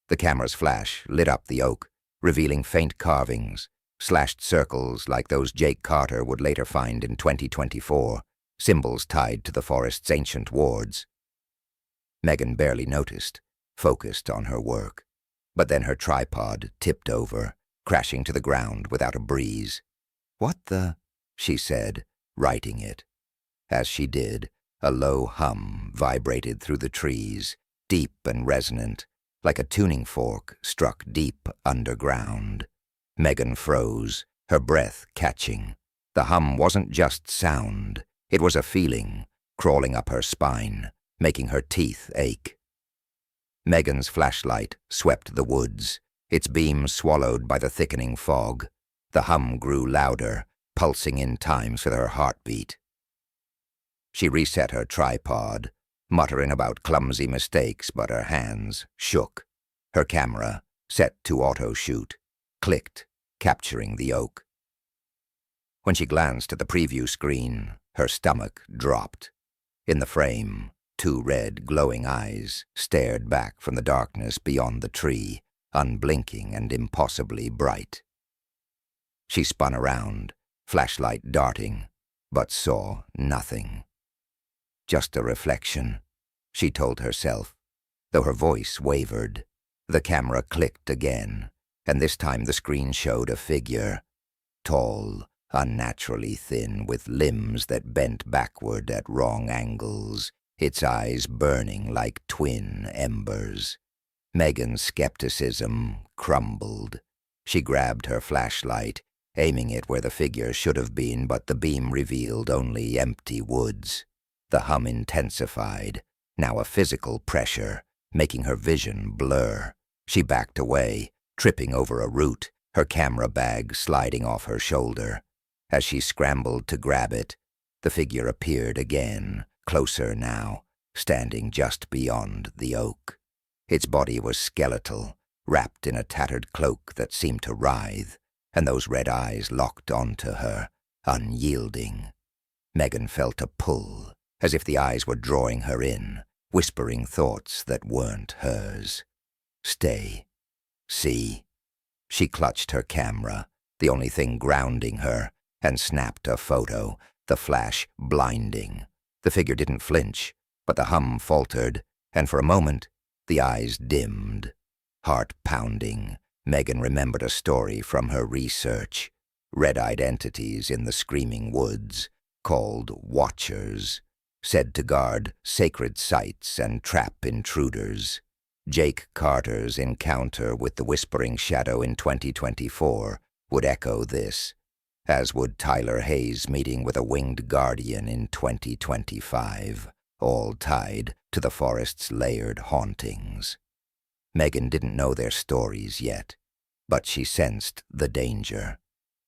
The camera's flash lit up the oak, revealing faint carvings, slashed circles like those Jake Carter would later find in 2024, symbols tied to the forest's ancient wards. Megan barely noticed, focused on her work. But then her tripod tipped over, crashing to the ground without a breeze. "What the?" she said, righting it. As she did, a low hum vibrated through the trees, deep and resonant, like a tuning fork struck deep underground. Megan froze, her breath catching. The hum wasn't just sound, it was a feeling, crawling up her spine, making her teeth ache. Megan's flashlight swept the woods, its beam swallowed by the thickening fog. The hum grew louder, pulsing in times with her heartbeat. She reset her tripod, muttering about clumsy mistakes, but her hands shook. Her camera, set to auto-shoot, clicked, capturing the oak. When she glanced at the preview screen, her stomach dropped. In the frame, two red, glowing eyes stared back from the darkness beyond the tree, unblinking and impossibly bright. She spun around, flashlight darting, but saw nothing. Just a reflection, she told herself, though her voice wavered. The camera clicked again, and this time the screen showed a figure, tall, unnaturally thin, with limbs that bent backward at wrong angles, its eyes burning like twin embers. Megan's skepticism crumbled. She grabbed her flashlight, aiming it where the figure should have been, but the beam revealed only empty woods. The hum intensified, now a physical pressure, making her vision blur. She backed away, tripping over a root, her camera bag sliding off her shoulder. As she scrambled to grab it, the figure appeared again, closer now, standing just beyond the oak. Its body was skeletal, wrapped in a tattered cloak that seemed to writhe, and those red eyes locked onto her, unyielding. Megan felt a pull, as if the eyes were drawing her in, whispering thoughts that weren't hers. Stay. See. She clutched her camera, the only thing grounding her, and snapped a photo, the flash blinding. The figure didn't flinch, but the hum faltered, and for a moment, the eyes dimmed. Heart pounding, Megan remembered a story from her research. Red-eyed entities in the screaming woods, called Watchers, said to guard sacred sites and trap intruders. Jake Carter's encounter with the Whispering Shadow in 2024 would echo this, as would Tyler Hayes' meeting with a winged guardian in 2025, all tied to the forest's layered hauntings. Megan didn't know their stories yet, but she sensed the danger.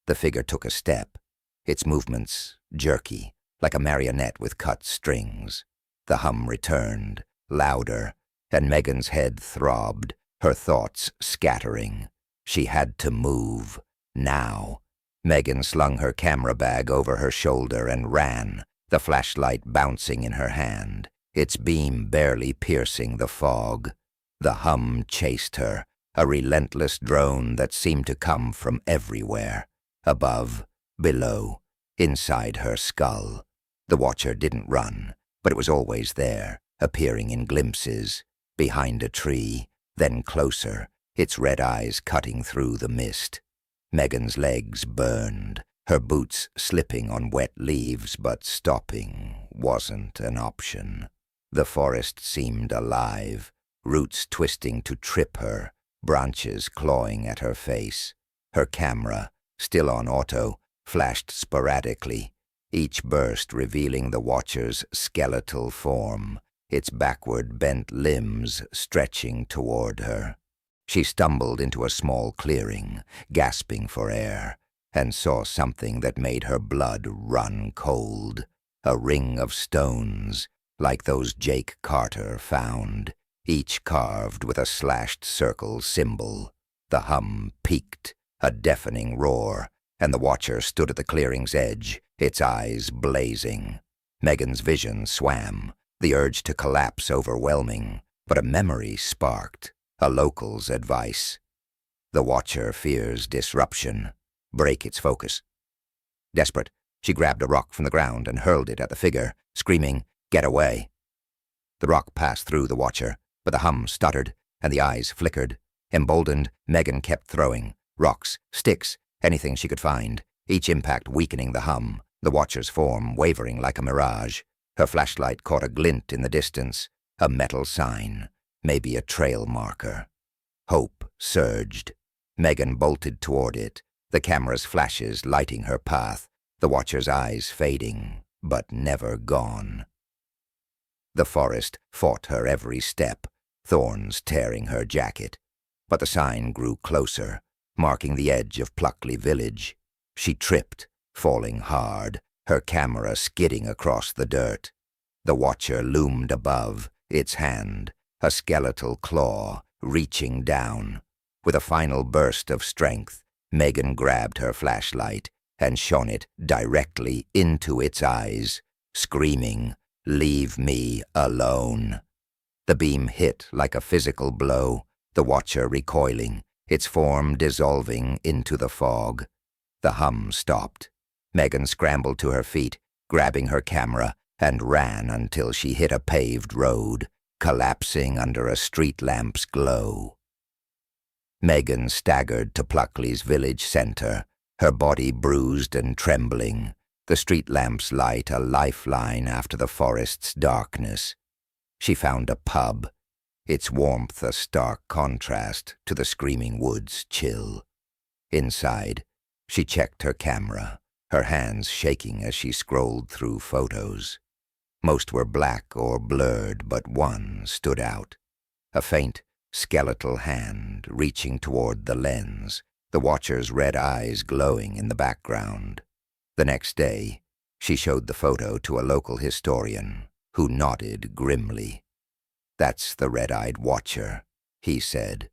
The figure took a step, its movements jerky, like a marionette with cut strings. The hum returned, louder, and Megan's head throbbed, her thoughts scattering. She had to move, now. Megan slung her camera bag over her shoulder and ran, the flashlight bouncing in her hand, its beam barely piercing the fog. The hum chased her, a relentless drone that seemed to come from everywhere, above, below, inside her skull. The Watcher didn't run, but it was always there, appearing in glimpses, behind a tree, then closer, its red eyes cutting through the mist. Megan's legs burned, her boots slipping on wet leaves, but stopping wasn't an option. The forest seemed alive, roots twisting to trip her, branches clawing at her face. Her camera, still on auto, flashed sporadically, each burst revealing the Watcher's skeletal form, its backward bent limbs stretching toward her. She stumbled into a small clearing, gasping for air, and saw something that made her blood run cold. A ring of stones, like those Jake Carter found, each carved with a slashed circle symbol. The hum peaked, a deafening roar, and the Watcher stood at the clearing's edge, its eyes blazing. Megan's vision swam, the urge to collapse overwhelming, but a memory sparked, a local's advice. The Watcher fears disruption. Break its focus. Desperate, she grabbed a rock from the ground and hurled it at the figure, screaming, "Get away!" The rock passed through the Watcher, but the hum stuttered, and the eyes flickered. Emboldened, Megan kept throwing. Rocks, sticks, anything she could find, each impact weakening the hum, the Watcher's form wavering like a mirage. Her flashlight caught a glint in the distance, a metal sign, maybe a trail marker. Hope surged. Megan bolted toward it, the camera's flashes lighting her path, the Watcher's eyes fading, but never gone. The forest fought her every step, thorns tearing her jacket, but the sign grew closer, marking the edge of Pluckley Village. She tripped, falling hard, her camera skidding across the dirt. The Watcher loomed above, its hand, a skeletal claw, reaching down. With a final burst of strength, Megan grabbed her flashlight and shone it directly into its eyes, screaming, "Leave me alone." The beam hit like a physical blow, the watcher recoiling, its form dissolving into the fog. The hum stopped. Megan scrambled to her feet, grabbing her camera, and ran until she hit a paved road, collapsing under a street lamp's glow. Megan staggered to Pluckley's village center, her body bruised and trembling, the street lamp's light a lifeline after the forest's darkness. She found a pub, its warmth a stark contrast to the screaming woods' chill. Inside, she checked her camera, her hands shaking as she scrolled through photos. Most were black or blurred, but one stood out. A faint, skeletal hand reaching toward the lens, the watcher's red eyes glowing in the background. The next day, she showed the photo to a local historian, who nodded grimly. "That's the red-eyed watcher," he said.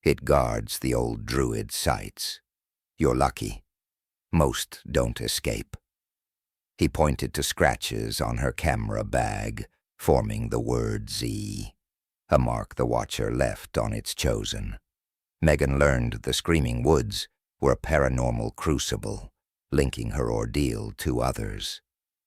"It guards the old druid sites. You're lucky. Most don't escape." He pointed to scratches on her camera bag, forming the word Z, a mark the watcher left on its chosen. Megan learned the Screaming Woods were a paranormal crucible, linking her ordeal to others.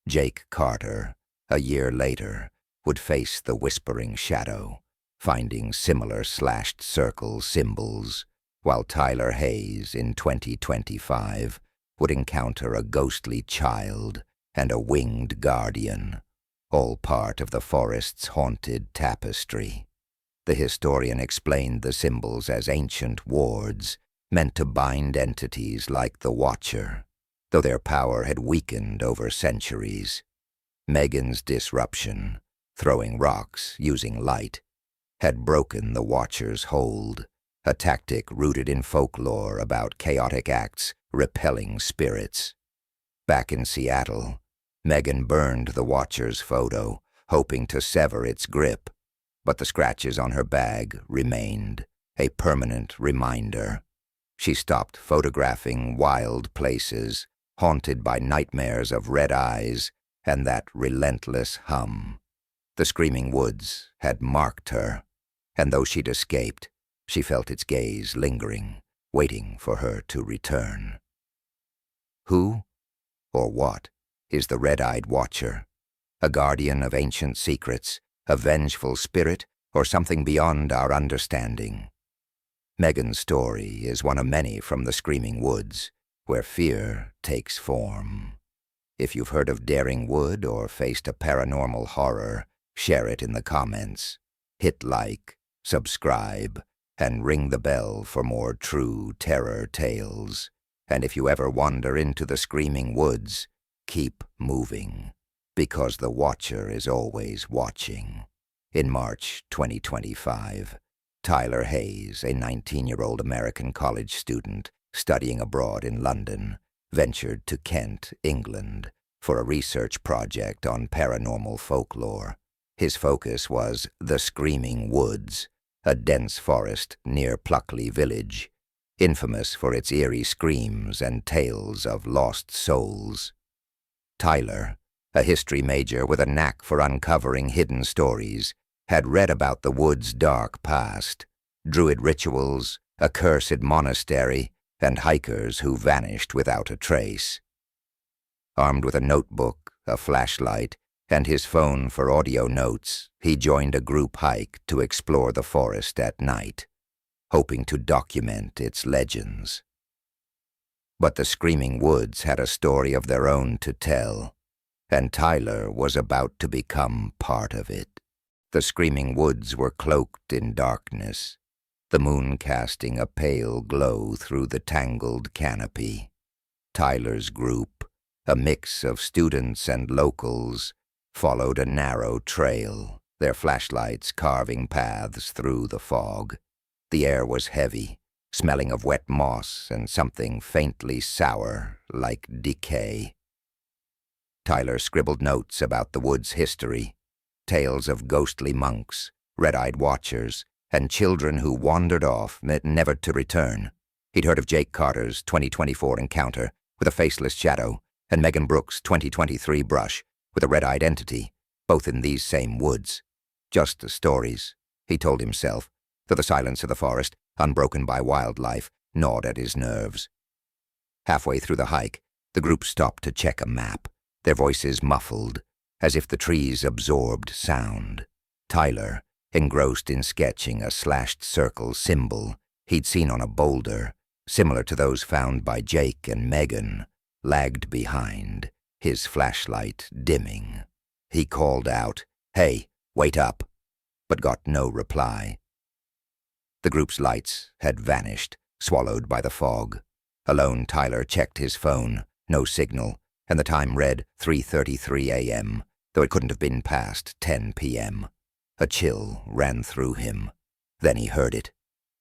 Jake Carter, a year later, would face the Whispering Shadow, finding similar slashed circle symbols, while Tyler Hayes, in 2025, would encounter a ghostly child and a winged guardian, all part of the forest's haunted tapestry. The historian explained the symbols as ancient wards, meant to bind entities like the Watcher, though their power had weakened over centuries. Megan's disruption, throwing rocks using light, had broken the Watcher's hold, a tactic rooted in folklore about chaotic acts repelling spirits. Back in Seattle, Megan burned the Watcher's photo, hoping to sever its grip, but the scratches on her bag remained, a permanent reminder. She stopped photographing wild places, haunted by nightmares of red eyes and that relentless hum. The Screaming Woods had marked her, and though she'd escaped, she felt its gaze lingering, waiting for her to return. Who, or what, is the red-eyed Watcher? A guardian of ancient secrets, a vengeful spirit, or something beyond our understanding? Megan's story is one of many from the Screaming Woods, where fear takes form. If you've heard of Daring Wood or faced a paranormal horror, share it in the comments. Hit like, subscribe, and ring the bell for more true terror tales. And if you ever wander into the Screaming Woods, keep moving, because the Watcher is always watching. In March 2025, Tyler Hayes, a 19-year-old American college student studying abroad in London, ventured to Kent, England, for a research project on paranormal folklore. His focus was the Screaming Woods, a dense forest near Pluckley village, infamous for its eerie screams and tales of lost souls. Tyler, a history major with a knack for uncovering hidden stories, had read about the wood's dark past, druid rituals, a cursed monastery, and hikers who vanished without a trace. Armed with a notebook, a flashlight, and his phone for audio notes, he joined a group hike to explore the forest at night, hoping to document its legends. But the Screaming Woods had a story of their own to tell, and Tyler was about to become part of it. The Screaming Woods were cloaked in darkness, the moon casting a pale glow through the tangled canopy. Tyler's group, a mix of students and locals, followed a narrow trail, their flashlights carving paths through the fog. The air was heavy, smelling of wet moss and something faintly sour, like decay. Tyler scribbled notes about the wood's history, tales of ghostly monks, red-eyed watchers, and children who wandered off, never to return. He'd heard of Jake Carter's 2024 encounter with a faceless shadow and Megan Brooks' 2023 brush with a red-eyed entity, both in these same woods. Just the stories, he told himself, though the silence of the forest, unbroken by wildlife, gnawed at his nerves. Halfway through the hike, the group stopped to check a map, their voices muffled, as if the trees absorbed sound. Tyler, engrossed in sketching a slashed circle symbol he'd seen on a boulder, similar to those found by Jake and Megan, lagged behind, his flashlight dimming. He called out, "Hey, wait up," but got no reply. The group's lights had vanished, swallowed by the fog. Alone, Tyler checked his phone, no signal, and the time read 3:33 a.m., though it couldn't have been past 10 p.m. A chill ran through him. Then he heard it.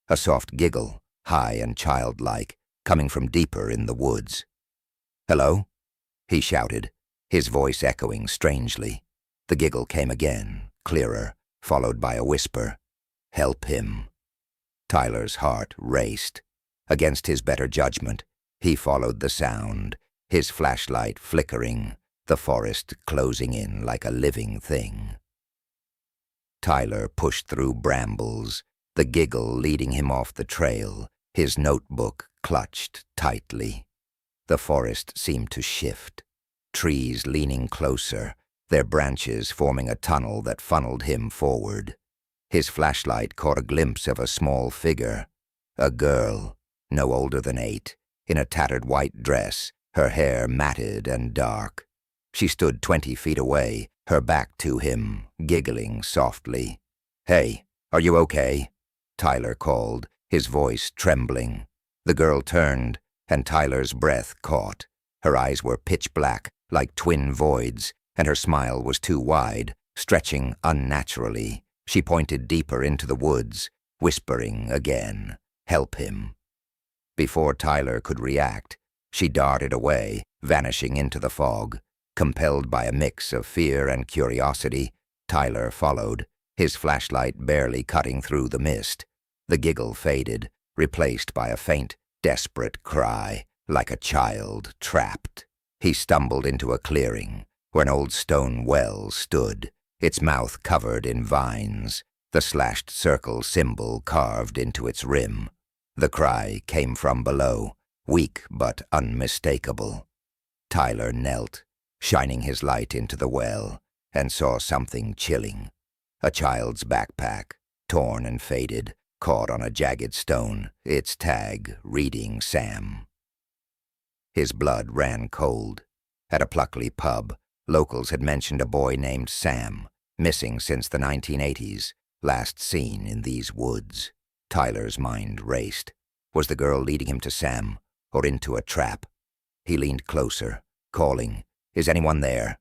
A soft giggle, high and childlike, coming from deeper in the woods. "Hello?" he shouted, his voice echoing strangely. The giggle came again, clearer, followed by a whisper. "Help him." Tyler's heart raced. Against his better judgment, he followed the sound, his flashlight flickering, the forest closing in like a living thing. Tyler pushed through brambles, the giggle leading him off the trail, his notebook clutched tightly. The forest seemed to shift, trees leaning closer, their branches forming a tunnel that funneled him forward. His flashlight caught a glimpse of a small figure, a girl, no older than 8, in a tattered white dress, her hair matted and dark. She stood 20 feet away, her back to him, giggling softly. "Hey, are you okay?" Tyler called, his voice trembling. The girl turned, and Tyler's breath caught. Her eyes were pitch black, like twin voids, and her smile was too wide, stretching unnaturally. She pointed deeper into the woods, whispering again, "Help him." Before Tyler could react, she darted away, vanishing into the fog. Compelled by a mix of fear and curiosity, Tyler followed, his flashlight barely cutting through the mist. The giggle faded, replaced by a faint, desperate cry, like a child trapped. He stumbled into a clearing, where an old stone well stood, its mouth covered in vines, the slashed circle symbol carved into its rim. The cry came from below, weak but unmistakable. Tyler knelt, shining his light into the well, and saw something chilling. A child's backpack, torn and faded, caught on a jagged stone, its tag reading Sam. His blood ran cold. At a Pluckley pub, locals had mentioned a boy named Sam, missing since the 1980s, last seen in these woods. Tyler's mind raced. Was the girl leading him to Sam, or into a trap? He leaned closer, calling, "Is anyone there?"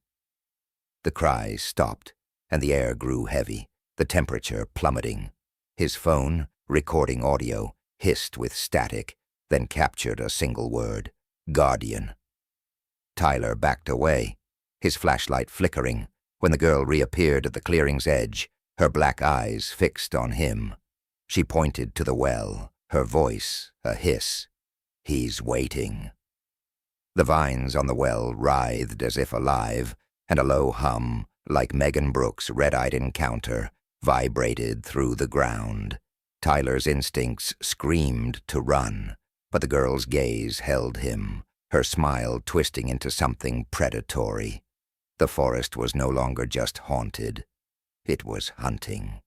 The cries stopped, and the air grew heavy, the temperature plummeting. His phone, recording audio, hissed with static, then captured a single word, "Guardian." Tyler backed away, his flashlight flickering, when the girl reappeared at the clearing's edge, her black eyes fixed on him. She pointed to the well, her voice a hiss. "He's waiting." The vines on the well writhed as if alive, and a low hum, like Megan Brooks' red-eyed encounter, vibrated through the ground. Tyler's instincts screamed to run, but the girl's gaze held him, her smile twisting into something predatory. The forest was no longer just haunted. It was hunting.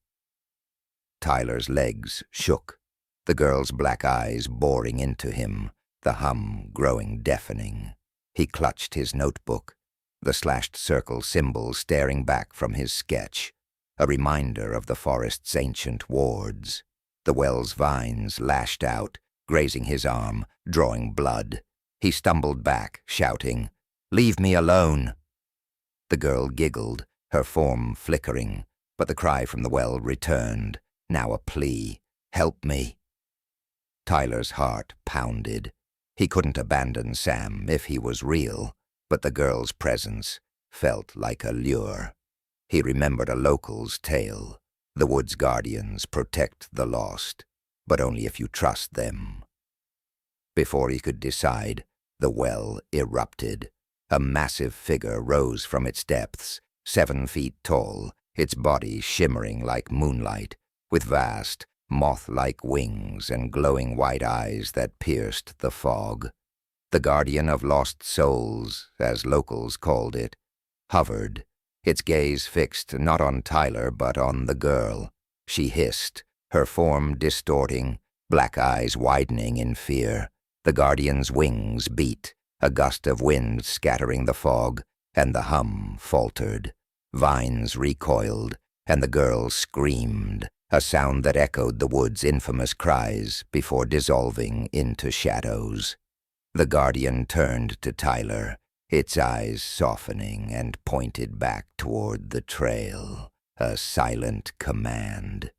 Tyler's legs shook, the girl's black eyes boring into him, the hum growing deafening. He clutched his notebook, the slashed circle symbol staring back from his sketch, a reminder of the forest's ancient wards. The well's vines lashed out, grazing his arm, drawing blood. He stumbled back, shouting, "Leave me alone!" The girl giggled, her form flickering, but the cry from the well returned, now a plea, "Help me!" Tyler's heart pounded. He couldn't abandon Sam if he was real, but the girl's presence felt like a lure. He remembered a local's tale, The Woods Guardians protect the lost, but only if you trust them. Before he could decide, the well erupted. A massive figure rose from its depths, 7 feet tall, its body shimmering like moonlight, with vast, moth-like wings and glowing white eyes that pierced the fog. The Guardian of Lost Souls, as locals called it, hovered, its gaze fixed not on Tyler but on the girl. She hissed, her form distorting, black eyes widening in fear. The Guardian's wings beat, a gust of wind scattering the fog, and the hum faltered. Vines recoiled, and the girl screamed, a sound that echoed the wood's infamous cries before dissolving into shadows. The Guardian turned to Tyler, its eyes softening, and pointed back toward the trail, a silent command.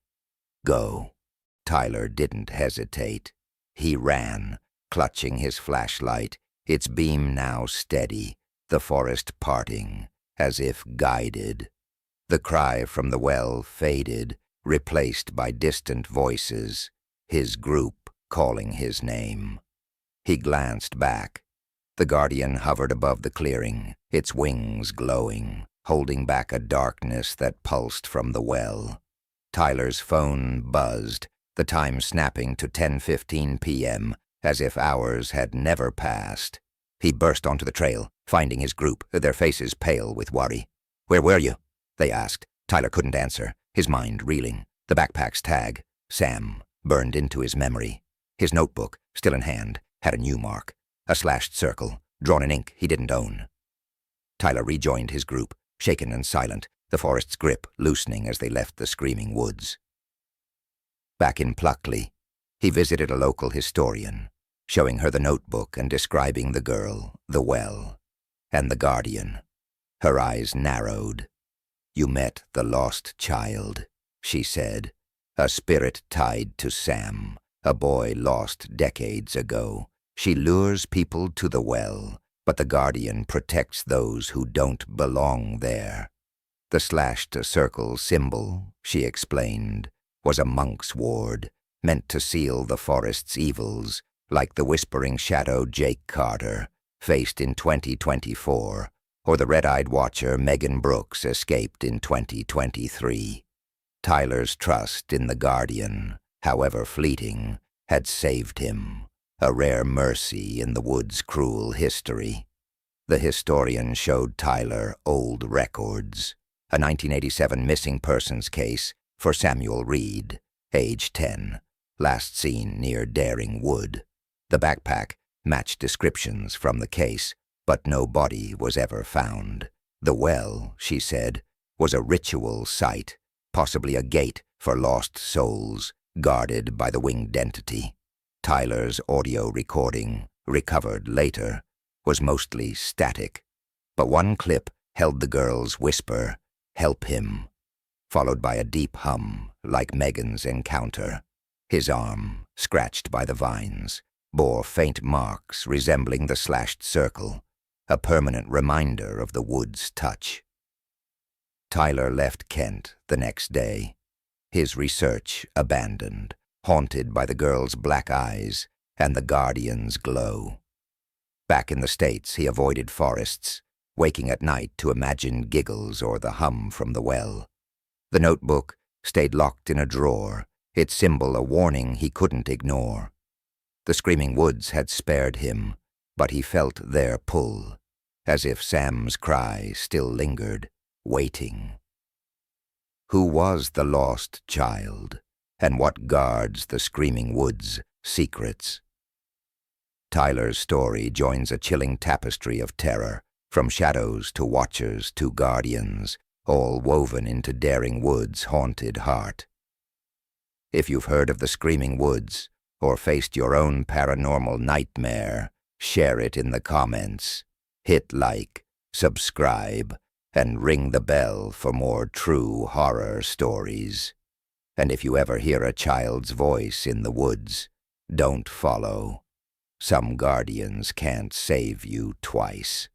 Go. Tyler didn't hesitate. He ran, clutching his flashlight, its beam now steady, the forest parting, as if guided. The cry from the well faded, replaced by distant voices, his group calling his name. He glanced back. The Guardian hovered above the clearing, its wings glowing, holding back a darkness that pulsed from the well. Tyler's phone buzzed, the time snapping to 10:15 p.m., as if hours had never passed. He burst onto the trail, finding his group, their faces pale with worry. "Where were you?" they asked. Tyler couldn't answer, his mind reeling. The backpack's tag, Sam, burned into his memory. His notebook, still in hand, had a new mark, a slashed circle, drawn in ink he didn't own. Tyler rejoined his group, shaken and silent, the forest's grip loosening as they left the screaming woods. Back in Pluckley, he visited a local historian, showing her the notebook and describing the girl, the well, and the Guardian. Her eyes narrowed. "You met the lost child," she said, "a spirit tied to Sam, a boy lost decades ago. She lures people to the well, but the Guardian protects those who don't belong there." The slashed circle symbol, she explained, was a monk's ward, meant to seal the forest's evils, like the whispering shadow Jake Carter, faced in 2024, or the red-eyed watcher Megan Brooks escaped in 2023. Tyler's trust in the Guardian, however fleeting, had saved him, a rare mercy in the wood's cruel history. The historian showed Tyler old records, a 1987 missing persons case for Samuel Reed, age 10, last seen near Daring Wood. The backpack matched descriptions from the case, but no body was ever found. The well, she said, was a ritual site, possibly a gate for lost souls, guarded by the winged entity. Tyler's audio recording, recovered later, was mostly static, but one clip held the girl's whisper, "Help him," followed by a deep hum like Megan's encounter. His arm, scratched by the vines, bore faint marks resembling the slashed circle, a permanent reminder of the wood's touch. Tyler left Kent the next day, his research abandoned, haunted by the girl's black eyes and the Guardian's glow. Back in the States, he avoided forests, waking at night to imagine giggles or the hum from the well. The notebook stayed locked in a drawer, its symbol a warning he couldn't ignore. The screaming woods had spared him, but he felt their pull, as if Sam's cry still lingered, waiting. Who was the lost child, and what guards the screaming woods' secrets? Tyler's story joins a chilling tapestry of terror, from shadows to watchers to guardians, all woven into Daring Wood's haunted heart. If you've heard of the screaming woods, or faced your own paranormal nightmare, share it in the comments. Hit like, subscribe, and ring the bell for more true horror stories. And if you ever hear a child's voice in the woods, don't follow. Some guardians can't save you twice.